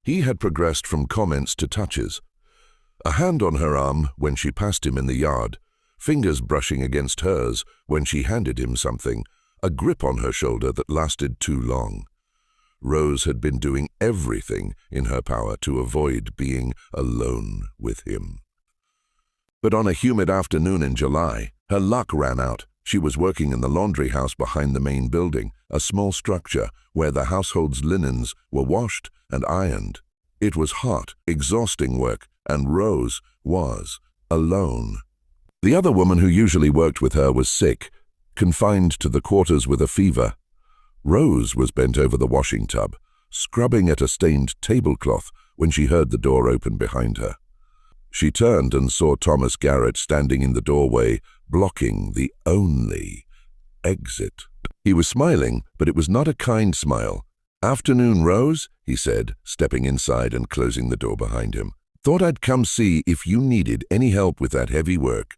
He had progressed from comments to touches. A hand on her arm when she passed him in the yard, fingers brushing against hers when she handed him something, a grip on her shoulder that lasted too long. Rose had been doing everything in her power to avoid being alone with him. But on a humid afternoon in July, her luck ran out. She was working in the laundry house behind the main building, a small structure where the household's linens were washed and ironed. It was hot, exhausting work, and Rose was alone. The other woman who usually worked with her was sick, confined to the quarters with a fever. Rose was bent over the washing tub, scrubbing at a stained tablecloth when she heard the door open behind her. She turned and saw Thomas Garrett standing in the doorway, blocking the only exit. He was smiling, but it was not a kind smile. "Afternoon, Rose," he said, stepping inside and closing the door behind him. "Thought I'd come see if you needed any help with that heavy work."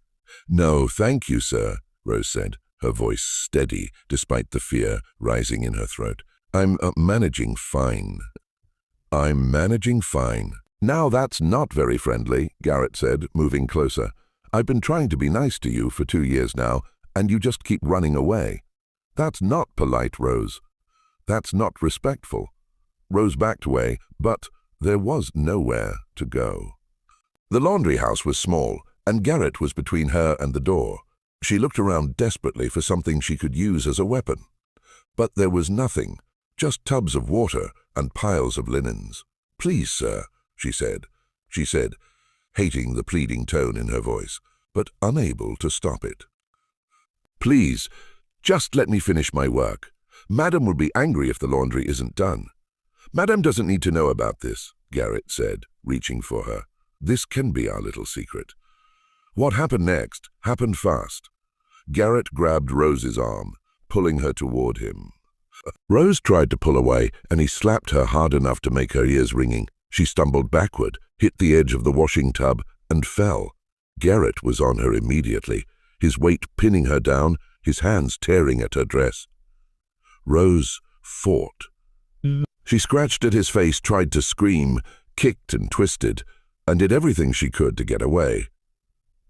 "No, thank you, sir," Rose said, her voice steady despite the fear rising in her throat. I'm managing fine." "I'm managing fine." "Now that's not very friendly," Garrett said, moving closer. "I've been trying to be nice to you for 2 years now, and you just keep running away. That's not polite, Rose. That's not respectful." Rose backed away, but there was nowhere to go. The laundry house was small, and Garrett was between her and the door. She looked around desperately for something she could use as a weapon. But there was nothing, just tubs of water and piles of linens. "Please, sir," she said, hating the pleading tone in her voice, but unable to stop it. "Please, just let me finish my work. Madam will be angry if the laundry isn't done." "Madam doesn't need to know about this," Garrett said, reaching for her. "This can be our little secret." What happened next happened fast. Garrett grabbed Rose's arm, pulling her toward him. Rose tried to pull away, and he slapped her hard enough to make her ears ringing. She stumbled backward, hit the edge of the washing tub, and fell. Garrett was on her immediately, his weight pinning her down, his hands tearing at her dress. Rose fought. She scratched at his face, tried to scream, kicked and twisted, and did everything she could to get away.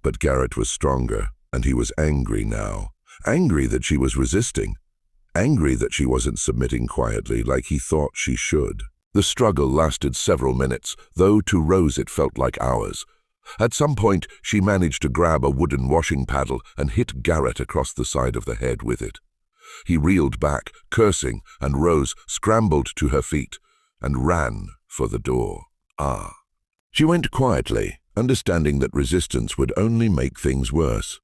But Garrett was stronger, and he was angry now. Angry that she was resisting. Angry that she wasn't submitting quietly like he thought she should. The struggle lasted several minutes, though to Rose it felt like hours. At some point, she managed to grab a wooden washing paddle and hit Garrett across the side of the head with it. He reeled back, cursing, and Rose scrambled to her feet and ran for the door. She went quietly, understanding that resistance would only make things worse.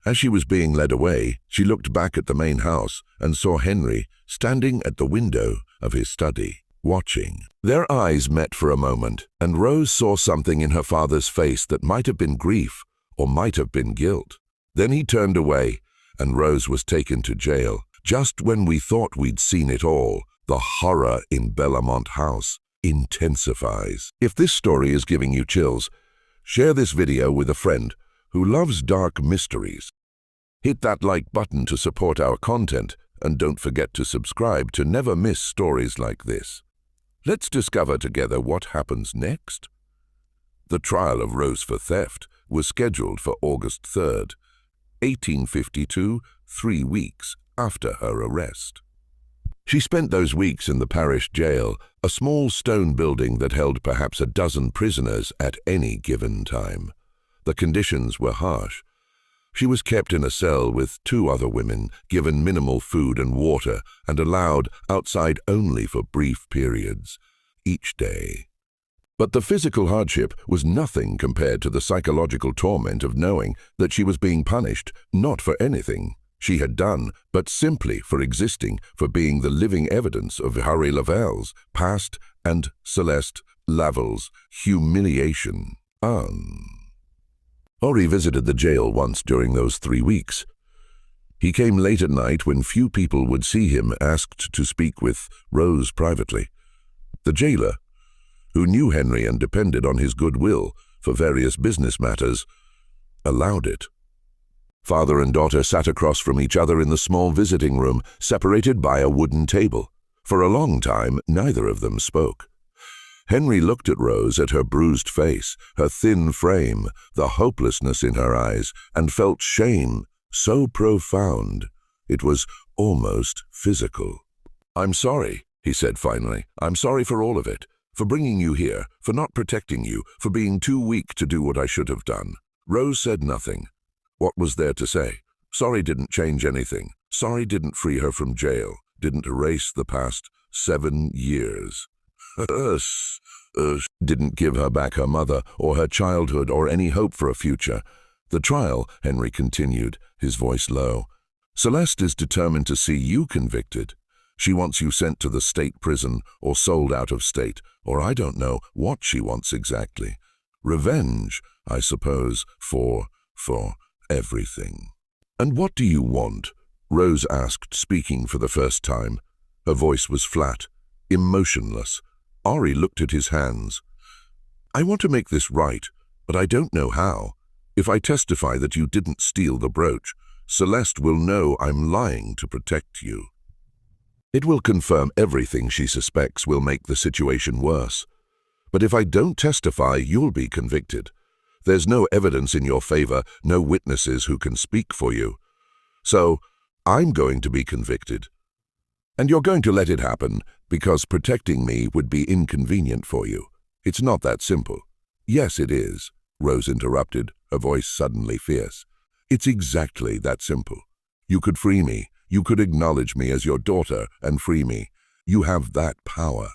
As she was being led away, she looked back at the main house and saw Henry standing at the window of his study, watching. Their eyes met for a moment, and Rose saw something in her father's face that might have been grief or might have been guilt. Then he turned away, and Rose was taken to jail. Just when we thought we'd seen it all, the horror in Bellamont House intensifies. If this story is giving you chills, share this video with a friend who loves dark mysteries. Hit that like button to support our content, and don't forget to subscribe to never miss stories like this. Let's discover together what happens next. The trial of Rose for theft was scheduled for August 3rd, 1852, 3 weeks after her arrest. She spent those weeks in the parish jail, a small stone building that held perhaps a dozen prisoners at any given time. The conditions were harsh, She was kept in a cell with 2 other women, given minimal food and water, and allowed outside only for brief periods, each day. But the physical hardship was nothing compared to the psychological torment of knowing that she was being punished not for anything she had done, but simply for existing, for being the living evidence of Henri Lavel's past and Celeste Lavel's humiliation. Henri visited the jail once during those 3 weeks. He came late at night when few people would see him, asked to speak with Rose privately. The jailer, who knew Henri and depended on his goodwill for various business matters, allowed it. Father and daughter sat across from each other in the small visiting room, separated by a wooden table. For a long time, neither of them spoke. Henri looked at Rose, at her bruised face, her thin frame, the hopelessness in her eyes, and felt shame so profound it was almost physical. "I'm sorry," he said finally. "I'm sorry for all of it, for bringing you here, for not protecting you, for being too weak to do what I should have done." Rose said nothing. What was there to say? Sorry didn't change anything. Sorry didn't free her from jail, didn't erase the past 7 years. Didn't give her back her mother or her childhood or any hope for a future. "The trial," Henri continued, his voice low. "Celeste is determined to see you convicted. She wants you sent to the state prison or sold out of state, or I don't know what she wants exactly. Revenge, I suppose, for everything." "And what do you want?" Rose asked, speaking for the first time. Her voice was flat, emotionless. Henri looked at his hands. "I want to make this right, but I don't know how. If I testify that you didn't steal the brooch, Celeste will know I'm lying to protect you. It will confirm everything she suspects, will make the situation worse. But if I don't testify, you'll be convicted. There's no evidence in your favor, no witnesses who can speak for you. So I'm going to be convicted. And you're going to let it happen because protecting me would be inconvenient for you. It's not that simple." "Yes, it is," Rose interrupted, her voice suddenly fierce. "It's exactly that simple. You could free me. You could acknowledge me as your daughter and free me. You have that power.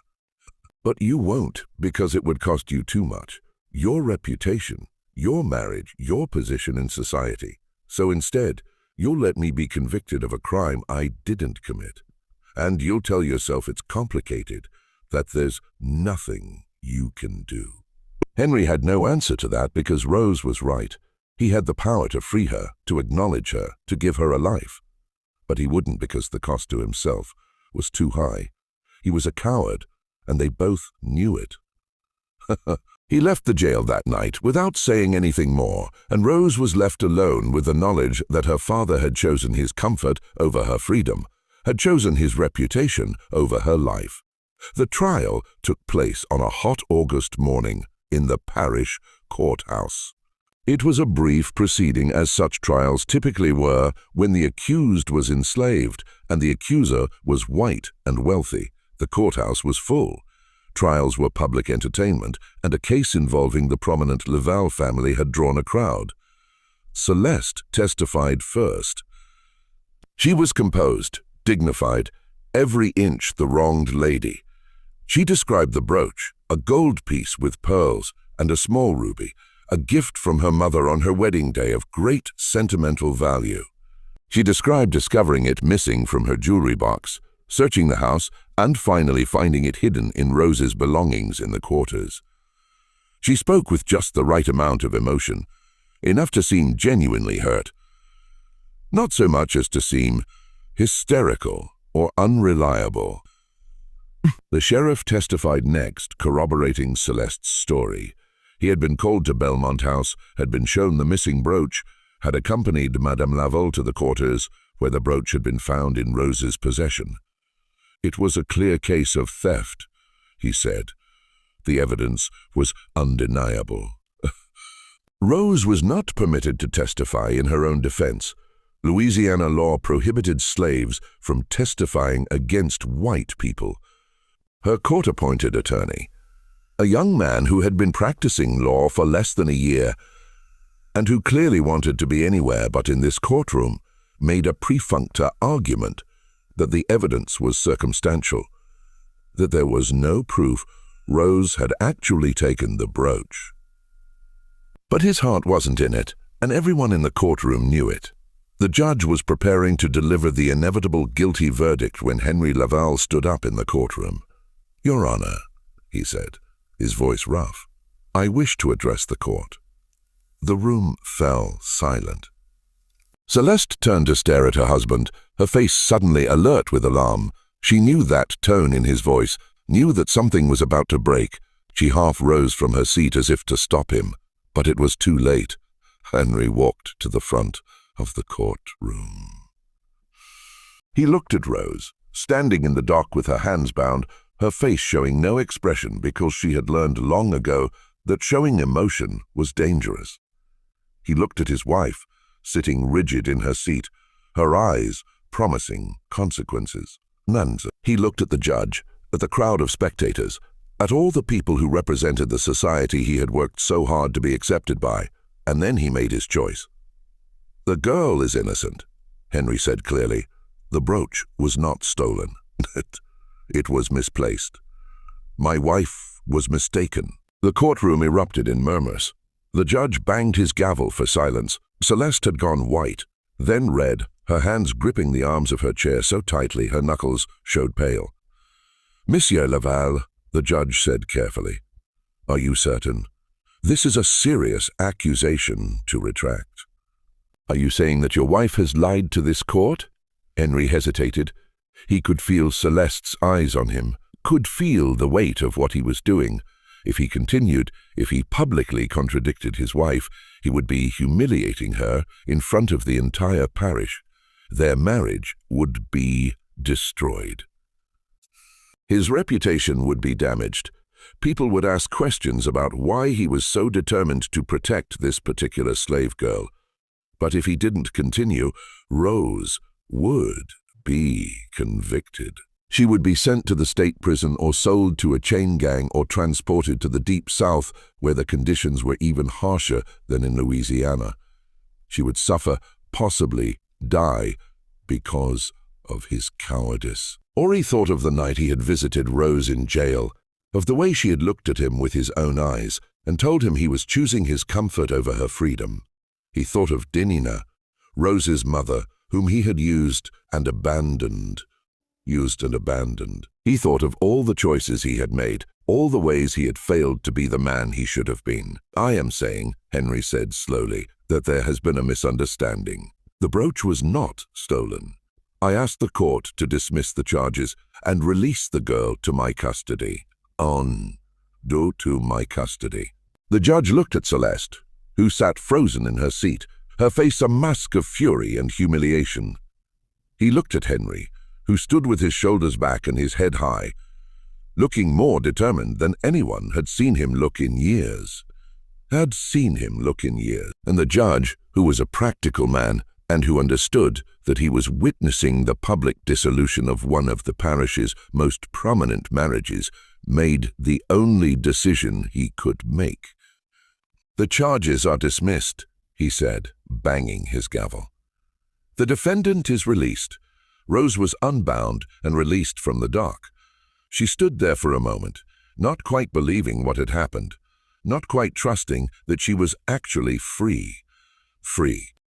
But you won't, because it would cost you too much. Your reputation, your marriage, your position in society. So instead, you'll let me be convicted of a crime I didn't commit. And you'll tell yourself it's complicated, that there's nothing you can do." Henri had no answer to that because Rose was right. He had the power to free her, to acknowledge her, to give her a life. But he wouldn't because the cost to himself was too high. He was a coward, and they both knew it. He left the jail that night without saying anything more, and Rose was left alone with the knowledge that her father had chosen his comfort over her freedom, had chosen his reputation over her life. The trial took place on a hot August morning in the parish courthouse. It was a brief proceeding, as such trials typically were, when the accused was enslaved and the accuser was white and wealthy. The courthouse was full. Trials were public entertainment, and a case involving the prominent Laval family had drawn a crowd. Celeste testified first. She was composed, dignified, every inch the wronged lady. She described the brooch, a gold piece with pearls and a small ruby, a gift from her mother on her wedding day of great sentimental value. She described discovering it missing from her jewelry box, searching the house, and finally finding it hidden in Rose's belongings in the quarters. She spoke with just the right amount of emotion, enough to seem genuinely hurt. Not so much as to seem hysterical or unreliable. The sheriff testified next, corroborating Celeste's story. He had been called to Belmont House, had been shown the missing brooch, had accompanied Madame Laval to the quarters, where the brooch had been found in Rose's possession. It was a clear case of theft, he said. The evidence was undeniable. Rose was not permitted to testify in her own defense. Louisiana law prohibited slaves from testifying against white people. Her court-appointed attorney, a young man who had been practicing law for less than a year, and who clearly wanted to be anywhere but in this courtroom, made a perfunctor argument that the evidence was circumstantial, that there was no proof Rose had actually taken the brooch. But his heart wasn't in it, and everyone in the courtroom knew it. The judge was preparing to deliver the inevitable guilty verdict when Henry Laval stood up in the courtroom. "Your Honor," he said, his voice rough, "I wish to address the court." The room fell silent. Celeste turned to stare at her husband, her face suddenly alert with alarm. She knew that tone in his voice, knew that something was about to break. She half rose from her seat as if to stop him, but it was too late. Henry walked to the front of the courtroom. He looked at Rose, standing in the dock with her hands bound, her face showing no expression because she had learned long ago that showing emotion was dangerous. He looked at his wife, sitting rigid in her seat, her eyes promising consequences. He looked at the judge, at the crowd of spectators, at all the people who represented the society he had worked so hard to be accepted by, and then he made his choice. "The girl is innocent," Henry said clearly. "The brooch was not stolen. It was misplaced. My wife was mistaken." The courtroom erupted in murmurs. The judge banged his gavel for silence. Celeste had gone white, then red, her hands gripping the arms of her chair so tightly her knuckles showed pale. "Monsieur Laval," the judge said carefully, "are you certain? This is a serious accusation to retract." "Are you saying that your wife has lied to this court?" Henry hesitated. He could feel Celeste's eyes on him, could feel the weight of what he was doing. If he continued, if he publicly contradicted his wife, he would be humiliating her in front of the entire parish. Their marriage would be destroyed. His reputation would be damaged. People would ask questions about why he was so determined to protect this particular slave girl. But if he didn't continue, Rose would be convicted. She would be sent to the state prison or sold to a chain gang or transported to the deep south where the conditions were even harsher than in Louisiana. She would suffer, possibly die, because of his cowardice. Or he thought of the night he had visited Rose in jail, of the way she had looked at him with his own eyes and told him he was choosing his comfort over her freedom. He thought of Dinina, Rose's mother, whom he had used and abandoned. He thought of all the choices he had made, all the ways he had failed to be the man he should have been. "I am saying," Henry said slowly, "that there has been a misunderstanding. The brooch was not stolen. I asked the court to dismiss the charges and release the girl to my custody. To my custody." The judge looked at Celeste, who sat frozen in her seat, her face a mask of fury and humiliation. He looked at Henry, who stood with his shoulders back and his head high, looking more determined than anyone had seen him look in years. And the judge, who was a practical man and who understood that he was witnessing the public dissolution of one of the parish's most prominent marriages, made the only decision he could make. "The charges are dismissed," he said, banging his gavel. "The defendant is released." Rose was unbound and released from the dock. She stood there for a moment, not quite believing what had happened, not quite trusting that she was actually free.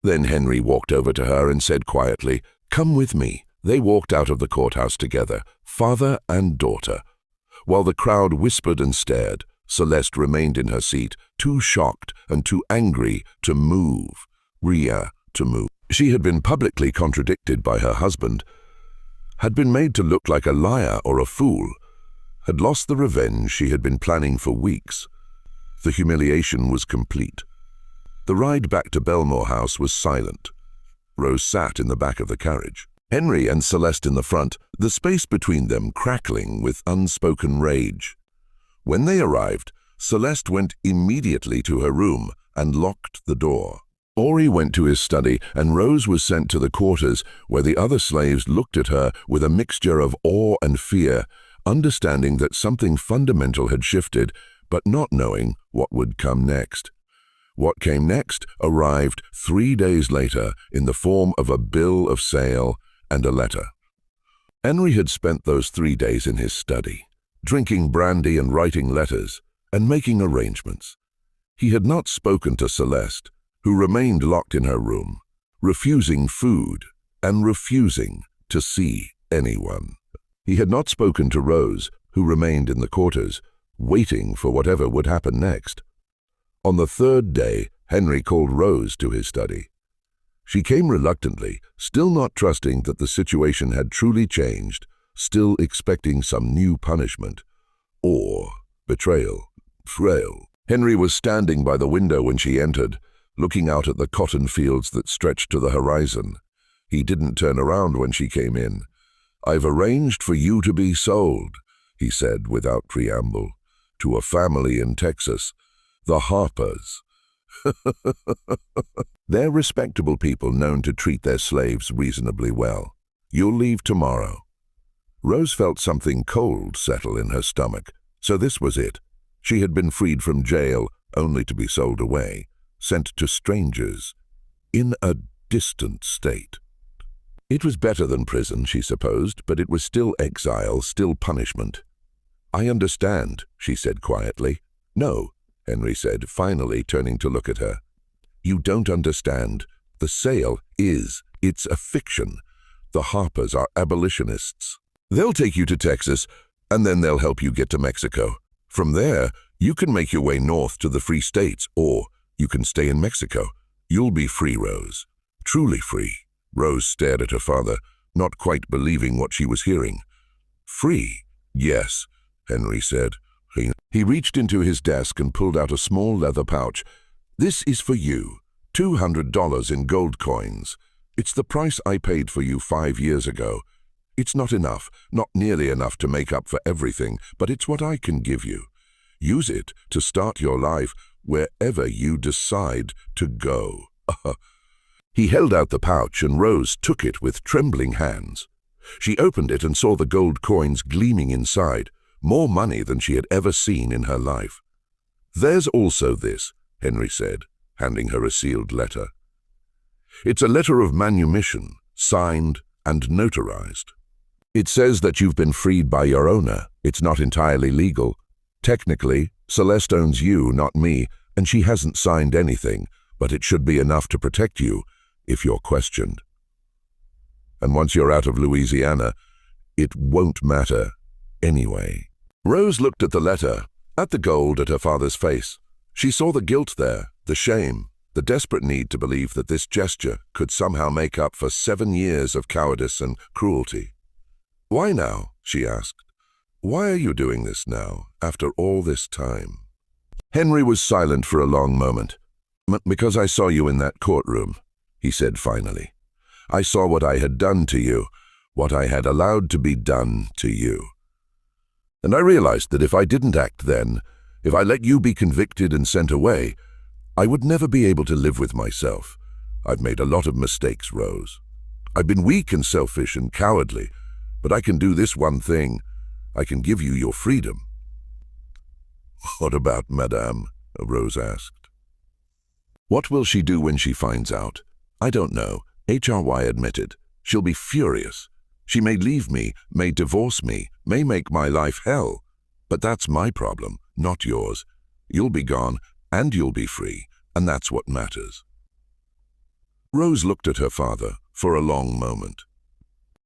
Then Henry walked over to her and said quietly, "Come with me." They walked out of the courthouse together, father and daughter. While the crowd whispered and stared, Celeste remained in her seat, too shocked and too angry to move. She had been publicly contradicted by her husband, had been made to look like a liar or a fool, had lost the revenge she had been planning for weeks. The humiliation was complete. The ride back to Belmore House was silent. Rose sat in the back of the carriage, Henry and Celeste in the front, the space between them crackling with unspoken rage. When they arrived, Celeste went immediately to her room and locked the door. Ori went to his study, and Rose was sent to the quarters where the other slaves looked at her with a mixture of awe and fear, understanding that something fundamental had shifted, but not knowing what would come next. What came next arrived 3 days later in the form of a bill of sale and a letter. Henry had spent those 3 days in his study, drinking brandy and writing letters and making arrangements. He had not spoken to Celeste, who remained locked in her room, refusing food and refusing to see anyone. He had not spoken to Rose, who remained in the quarters, waiting for whatever would happen next. On the 3rd day, Henry called Rose to his study. She came reluctantly, still not trusting that the situation had truly changed, still expecting some new punishment. Or betrayal. Henry was standing by the window when she entered, looking out at the cotton fields that stretched to the horizon. He didn't turn around when she came in. "I've arranged for you to be sold," he said without preamble, "to a family in Texas, the Harpers." They're respectable people known to treat their slaves reasonably well. You'll leave tomorrow. Rose felt something cold settle in her stomach, so this was it. She had been freed from jail only to be sold away, sent to strangers, in a distant state. It was better than prison, she supposed, but it was still exile, still punishment. "I understand," she said quietly. "No," Henry said, finally turning to look at her. "You don't understand. The sale it's a fiction. The Harpers are abolitionists. They'll take you to Texas, and then they'll help you get to Mexico. From there, you can make your way north to the free states, or you can stay in Mexico. You'll be free, Rose. Truly free." Rose stared at her father, not quite believing what she was hearing. "Free? Yes," Henry said. He reached into his desk and pulled out a small leather pouch. "This is for you, $200 in gold coins. It's the price I paid for you 5 years ago. It's not enough, not nearly enough to make up for everything, but it's what I can give you. Use it to start your life wherever you decide to go." He held out the pouch, and Rose took it with trembling hands. She opened it and saw the gold coins gleaming inside, more money than she had ever seen in her life. "There's also this," Henry said, handing her a sealed letter. "It's a letter of manumission, signed and notarized. It says that you've been freed by your owner. It's not entirely legal. Technically, Celeste owns you, not me, and she hasn't signed anything, but it should be enough to protect you if you're questioned. And once you're out of Louisiana, it won't matter anyway." Rose looked at the letter, at the gold, at her father's face. She saw the guilt there, the shame, the desperate need to believe that this gesture could somehow make up for 7 years of cowardice and cruelty. "Why now?" she asked. "Why are you doing this now, after all this time?" Henry was silent for a long moment. "Because I saw you in that courtroom," he said finally. "I saw what I had done to you, what I had allowed to be done to you. And I realized that if I didn't act then, if I let you be convicted and sent away, I would never be able to live with myself. I've made a lot of mistakes, Rose. I've been weak and selfish and cowardly, but I can do this one thing. I can give you your freedom." "What about Madame?" Rose asked. "What will she do when she finds out? I don't know," HRY admitted. "She'll be furious. She may leave me, may divorce me, may make my life hell. But that's my problem, not yours. You'll be gone, and you'll be free, and that's what matters." Rose looked at her father for a long moment.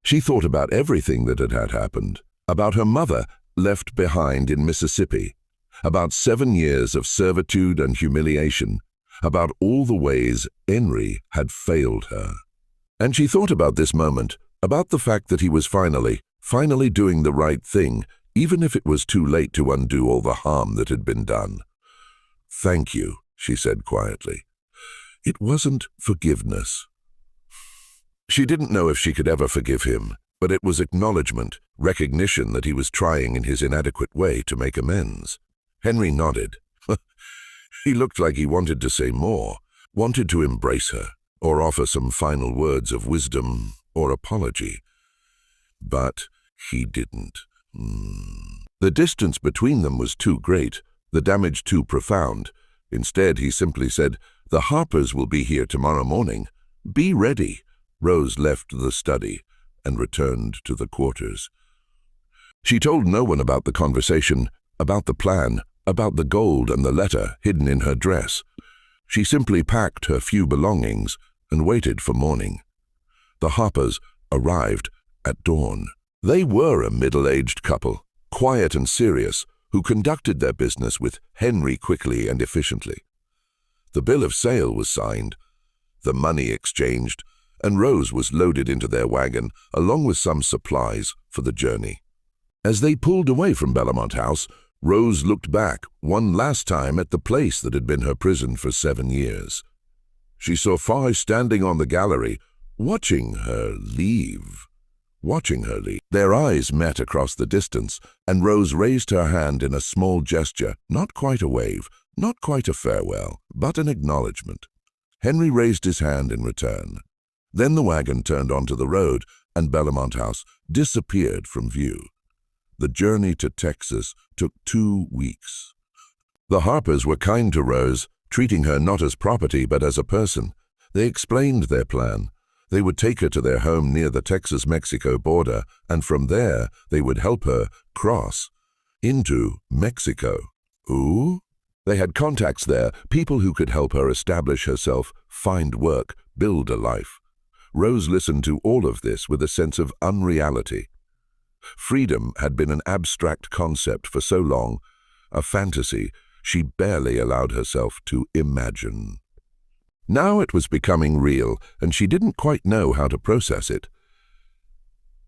She thought about everything that had happened, about her mother left behind in Mississippi, about 7 years of servitude and humiliation, about all the ways Henry had failed her. And she thought about this moment, about the fact that he was finally doing the right thing, even if it was too late to undo all the harm that had been done. "Thank you," she said quietly. "It wasn't forgiveness." She didn't know if she could ever forgive him, but it was acknowledgement, recognition that he was trying in his inadequate way to make amends. Henry nodded. He looked like he wanted to say more, wanted to embrace her, or offer some final words of wisdom or apology. But he didn't. The distance between them was too great, the damage too profound. Instead, he simply said, "The Harpers will be here tomorrow morning. Be ready." Rose left the study and returned to the quarters. She told no one about the conversation, about the plan, about the gold and the letter hidden in her dress. She simply packed her few belongings and waited for morning. The Harpers arrived at dawn. They were a middle-aged couple, quiet and serious, who conducted their business with Henry quickly and efficiently. The bill of sale was signed, the money exchanged, and Rose was loaded into their wagon along with some supplies for the journey. As they pulled away from Bellamont House, Rose looked back one last time at the place that had been her prison for 7 years. She saw Foy standing on the gallery, watching her leave. Their eyes met across the distance, and Rose raised her hand in a small gesture, not quite a wave, not quite a farewell, but an acknowledgement. Henry raised his hand in return. Then the wagon turned onto the road, and Bellamont House disappeared from view. The journey to Texas took 2 weeks. The Harpers were kind to Rose, treating her not as property but as a person. They explained their plan. They would take her to their home near the Texas-Mexico border, and from there they would help her cross into Mexico. Ooh? They had contacts there, people who could help her establish herself, find work, build a life. Rose listened to all of this with a sense of unreality. Freedom had been an abstract concept for so long, a fantasy she barely allowed herself to imagine. Now it was becoming real, and she didn't quite know how to process it.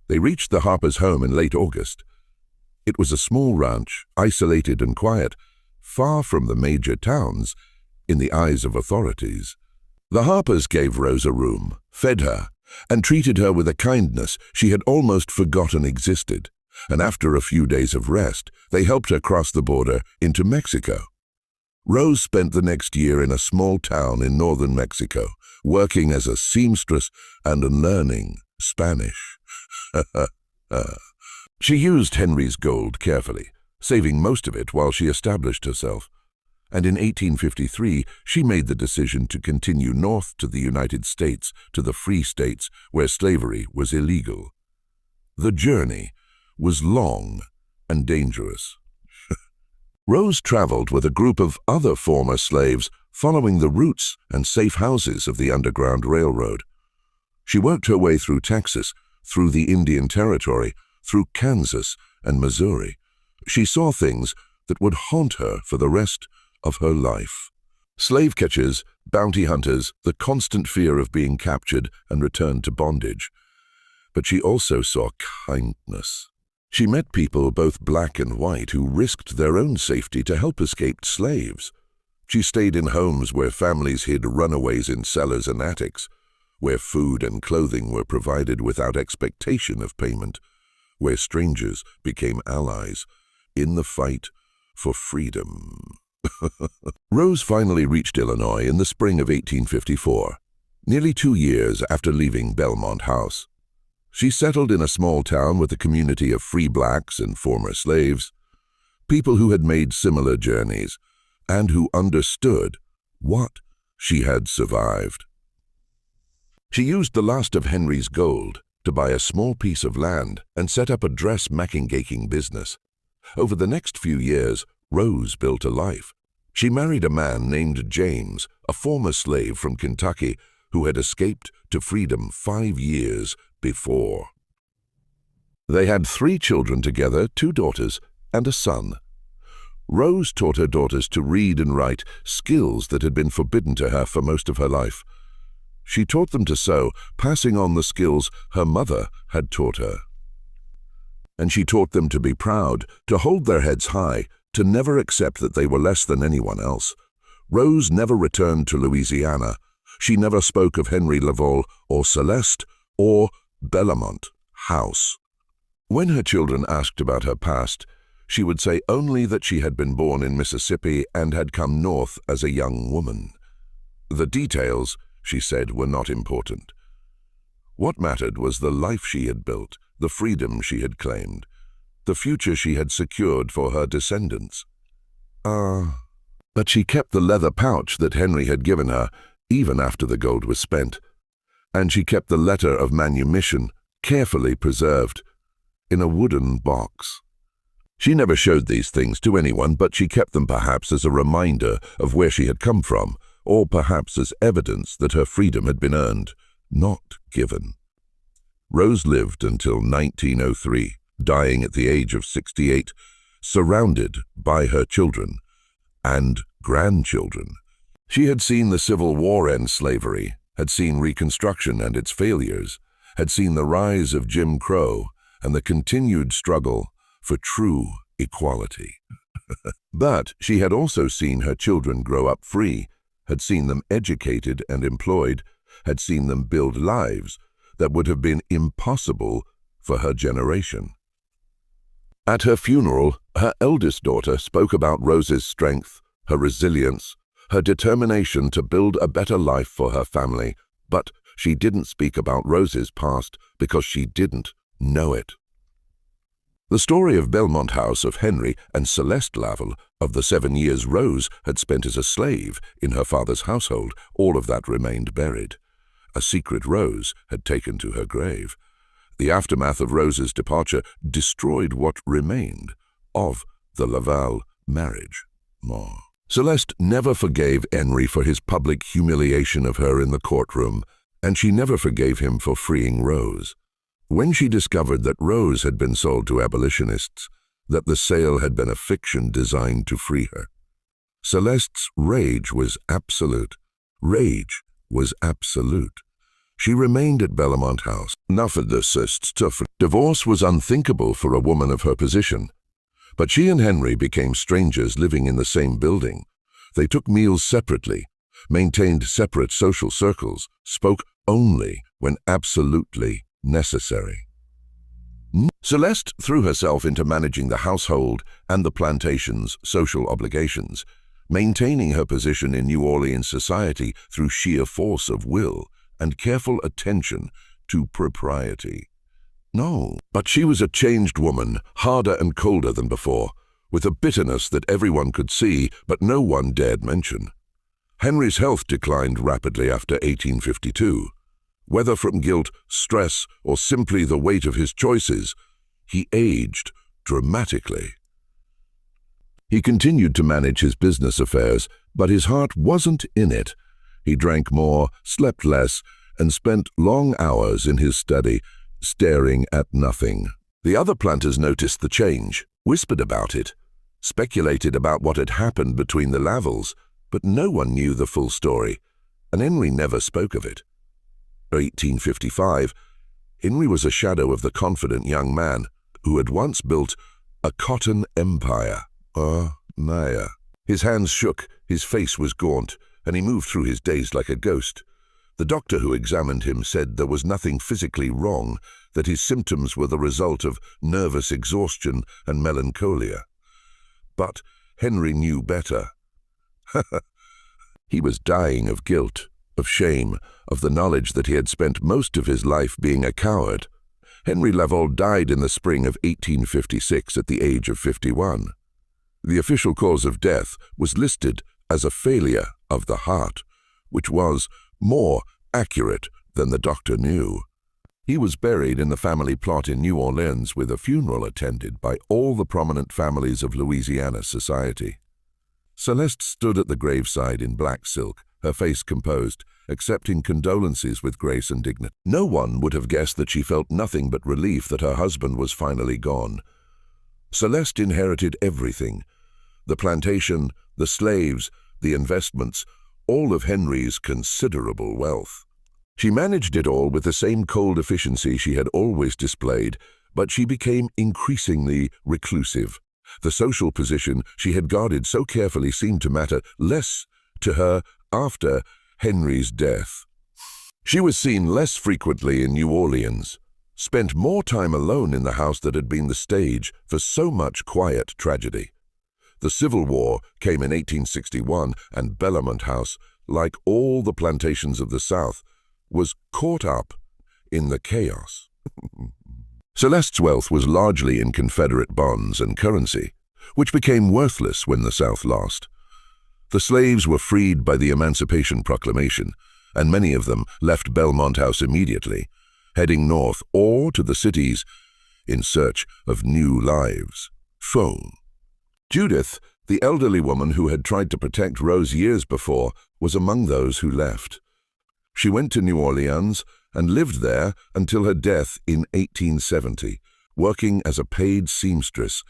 They reached the Harpers' home in late August. It was a small ranch, isolated and quiet, far from the major towns in the eyes of authorities. The Harpers gave Rose a room, fed her, and treated her with a kindness she had almost forgotten existed, and after a few days of rest, they helped her cross the border into Mexico. Rose spent the next year in a small town in northern Mexico, working as a seamstress and learning Spanish. She used Henry's gold carefully, saving most of it while she established herself. And in 1853, she made the decision to continue north to the United States, to the free states where slavery was illegal. The journey was long and dangerous. Rose traveled with a group of other former slaves, following the routes and safe houses of the Underground Railroad. She worked her way through Texas, through the Indian Territory, through Kansas and Missouri. She saw things that would haunt her for the rest of her life. Slave catchers, bounty hunters, the constant fear of being captured and returned to bondage. But she also saw kindness. She met people, both black and white, who risked their own safety to help escaped slaves. She stayed in homes where families hid runaways in cellars and attics, where food and clothing were provided without expectation of payment, where strangers became allies in the fight for freedom. Rose finally reached Illinois in the spring of 1854, nearly 2 years after leaving Belmont House. She settled in a small town with a community of free blacks and former slaves, people who had made similar journeys and who understood what she had survived. She used the last of Henry's gold to buy a small piece of land and set up a dressmaking business. Over the next few years, Rose built a life. She married a man named James, a former slave from Kentucky who had escaped to freedom 5 years before. They had 3 children together, 2 daughters and a son. Rose taught her daughters to read and write, skills that had been forbidden to her for most of her life. She taught them to sew, passing on the skills her mother had taught her. And she taught them to be proud, to hold their heads high, to never accept that they were less than anyone else. Rose never returned to Louisiana. She never spoke of Henry Laval or Celeste or Bellamont House. When her children asked about her past, she would say only that she had been born in Mississippi and had come north as a young woman. The details, she said, were not important. What mattered was the life she had built, the freedom she had claimed, the future she had secured for her descendants. But she kept the leather pouch that Henry had given her, even after the gold was spent. And she kept the letter of manumission, carefully preserved, in a wooden box. She never showed these things to anyone, but she kept them perhaps as a reminder of where she had come from, or perhaps as evidence that her freedom had been earned, not given. Rose lived until 1903, dying at the age of 68, surrounded by her children and grandchildren. She had seen the Civil War end slavery, had seen Reconstruction and its failures, had seen the rise of Jim Crow and the continued struggle for true equality. But she had also seen her children grow up free, had seen them educated and employed, had seen them build lives that would have been impossible for her generation. At her funeral, her eldest daughter spoke about Rose's strength, her resilience, her determination to build a better life for her family, but she didn't speak about Rose's past because she didn't know it. The story of Belmont House of Henry and Celeste Lavelle, of the 7 years Rose had spent as a slave in her father's household, all of that remained buried. A secret Rose had taken to her grave. The aftermath of Rose's departure destroyed what remained of the Lavelle marriage. Celeste never forgave Henry for his public humiliation of her in the courtroom, and she never forgave him for freeing Rose. When she discovered that Rose had been sold to abolitionists, that the sale had been a fiction designed to free her, Celeste's rage was absolute. Rage was absolute. She remained at Belmont House. Divorce was unthinkable for a woman of her position. But she and Henry became strangers living in the same building. They took meals separately, maintained separate social circles, spoke only when absolutely necessary. Celeste threw herself into managing the household and the plantation's social obligations, maintaining her position in New Orleans society through sheer force of will and careful attention to propriety. No, but she was a changed woman, harder and colder than before, with a bitterness that everyone could see but no one dared mention. Henry's health declined rapidly after 1852. Whether from guilt, stress, or simply the weight of his choices, he aged dramatically. He continued to manage his business affairs, but his heart wasn't in it. He drank more, slept less, and spent long hours in his study, staring at nothing. The other planters noticed the change, whispered about it, speculated about what had happened between the Lavelles, but no one knew the full story, and Henry never spoke of it. 1855, Henry was a shadow of the confident young man who had once built a cotton empire. His hands shook, his face was gaunt, and he moved through his days like a ghost. The doctor who examined him said there was nothing physically wrong, that his symptoms were the result of nervous exhaustion and melancholia. But Henry knew better. He was dying of guilt, of shame, of the knowledge that he had spent most of his life being a coward. Henry Lavelle died in the spring of 1856 at the age of 51. The official cause of death was listed as a failure of the heart, which was more accurate than the doctor knew. He was buried in the family plot in New Orleans with a funeral attended by all the prominent families of Louisiana society. Celeste stood at the graveside in black silk, her face composed, accepting condolences with grace and dignity. No one would have guessed that she felt nothing but relief that her husband was finally gone. Celeste inherited everything: the plantation, the slaves, the investments, all of Henry's considerable wealth. She managed it all with the same cold efficiency she had always displayed, but she became increasingly reclusive. The social position she had guarded so carefully seemed to matter less to her after Henry's death. She was seen less frequently in New Orleans, spent more time alone in the house that had been the stage for so much quiet tragedy. The Civil War came in 1861, and Belmont House, like all the plantations of the South, was caught up in the chaos. Celeste's wealth was largely in Confederate bonds and currency, which became worthless when the South lost. The slaves were freed by the Emancipation Proclamation, and many of them left Belmont House immediately, heading north or to the cities in search of new lives. Phone. Judith, the elderly woman who had tried to protect Rose years before, was among those who left. She went to New Orleans and lived there until her death in 1870, working as a paid seamstress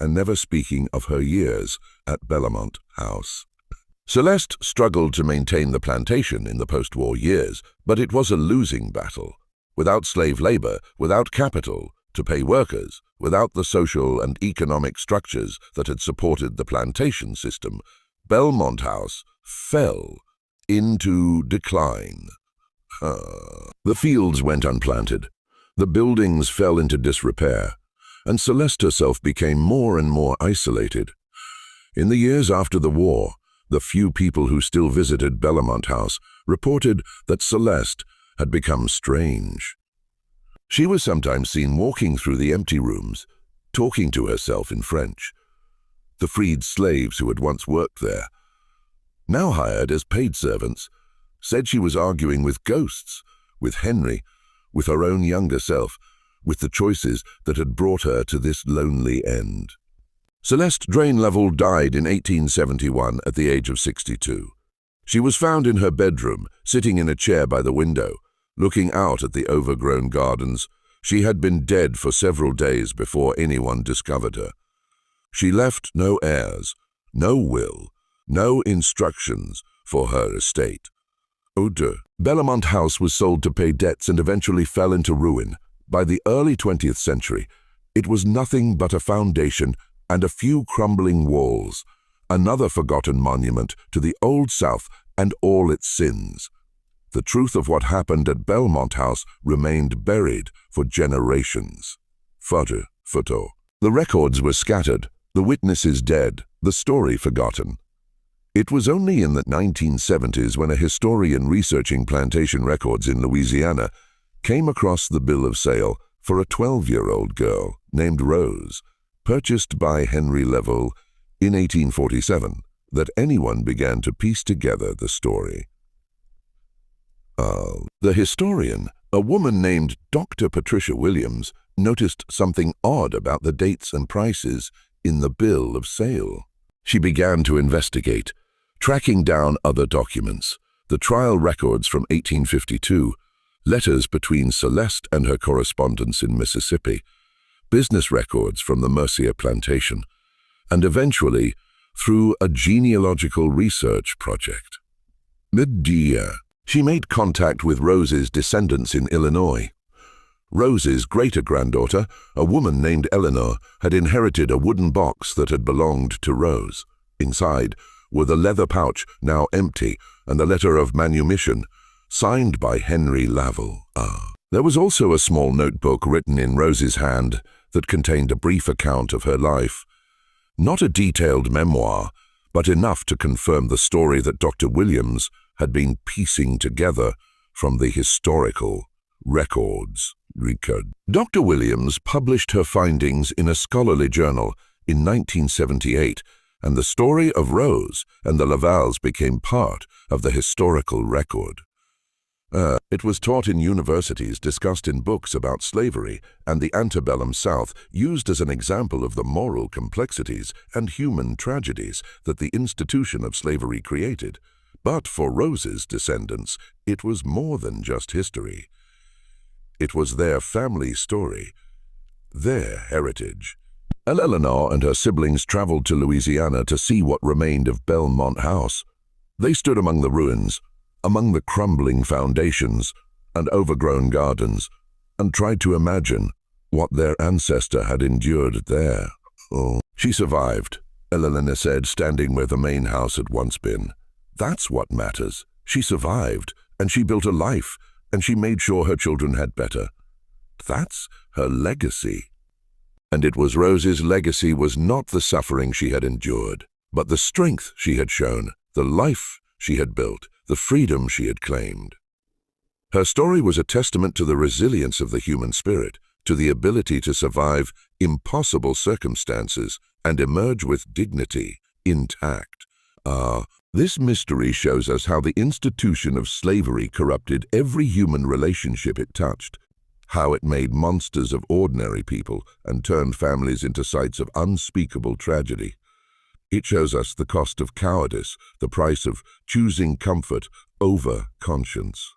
and never speaking of her years at Belmont House. Celeste struggled to maintain the plantation in the post-war years, but it was a losing battle. Without slave labor, without capital to pay workers, without the social and economic structures that had supported the plantation system, Belmont House fell into decline. The fields went unplanted, the buildings fell into disrepair, and Celeste herself became more and more isolated. In the years after the war, the few people who still visited Belmont House reported that Celeste had become strange. She was sometimes seen walking through the empty rooms, talking to herself in French. The freed slaves who had once worked there, now hired as paid servants, said she was arguing with ghosts, with Henry, with her own younger self, with the choices that had brought her to this lonely end. Celeste Drainlevel died in 1871 at the age of 62. She was found in her bedroom, sitting in a chair by the window, looking out at the overgrown gardens. She had been dead for several days before anyone discovered her. She left no heirs, no will, no instructions for her estate. Belmont House was sold to pay debts and eventually fell into ruin. By the early 20th century, it was nothing but a foundation and a few crumbling walls, another forgotten monument to the Old South and all its sins. The truth of what happened at Belmont House remained buried for generations. Photo. The records were scattered, the witnesses dead, the story forgotten. It was only in the 1970s when a historian researching plantation records in Louisiana came across the bill of sale for a 12-year-old girl named Rose, purchased by Henry Level in 1847, that anyone began to piece together the story. The historian, a woman named Dr. Patricia Williams, noticed something odd about the dates and prices in the bill of sale. She began to investigate, tracking down other documents, the trial records from 1852, letters between Celeste and her correspondents in Mississippi, business records from the Mercier plantation, and eventually through a genealogical research project. She made contact with Rose's descendants in Illinois. Rose's greater-granddaughter, a woman named Eleanor, had inherited a wooden box that had belonged to Rose. Inside were the leather pouch, now empty, and the letter of manumission, signed by Henry Level. There was also a small notebook written in Rose's hand that contained a brief account of her life. Not a detailed memoir, but enough to confirm the story that Dr. Williams had been piecing together from the historical records. Dr. Williams published her findings in a scholarly journal in 1978, and the story of Rose and the Lavals became part of the historical record. It was taught in universities, discussed in books about slavery and the antebellum South, used as an example of the moral complexities and human tragedies that the institution of slavery created. But for Rose's descendants, it was more than just history. It was their family story, their heritage. Eleanor and her siblings traveled to Louisiana to see what remained of Belmont House. They stood among the ruins, among the crumbling foundations and overgrown gardens, and tried to imagine what their ancestor had endured there. She survived, Eleanor said, standing where the main house had once been. That's what matters. She survived, and she built a life, and she made sure her children had better. That's her legacy. And it was Rose's legacy was not the suffering she had endured, but the strength she had shown, the life she had built, the freedom she had claimed. Her story was a testament to the resilience of the human spirit, to the ability to survive impossible circumstances and emerge with dignity intact. This mystery shows us how the institution of slavery corrupted every human relationship it touched, how it made monsters of ordinary people and turned families into sites of unspeakable tragedy. It shows us the cost of cowardice, the price of choosing comfort over conscience.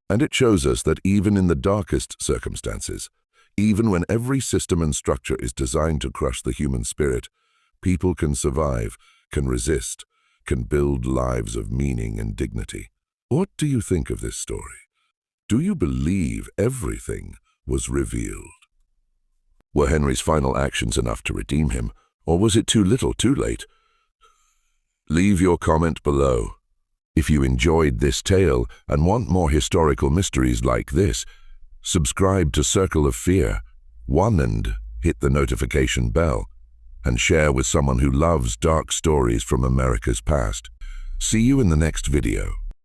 And it shows us that even in the darkest circumstances, even when every system and structure is designed to crush the human spirit, people can survive, can resist, can build lives of meaning and dignity. What do you think of this story? Do you believe everything was revealed? Were Henry's final actions enough to redeem him, or was it too little too late? Leave your comment below. If you enjoyed this tale and want more historical mysteries like this, subscribe to Circle of Fear, and hit the notification bell, and share with someone who loves dark stories from America's past. See you in the next video.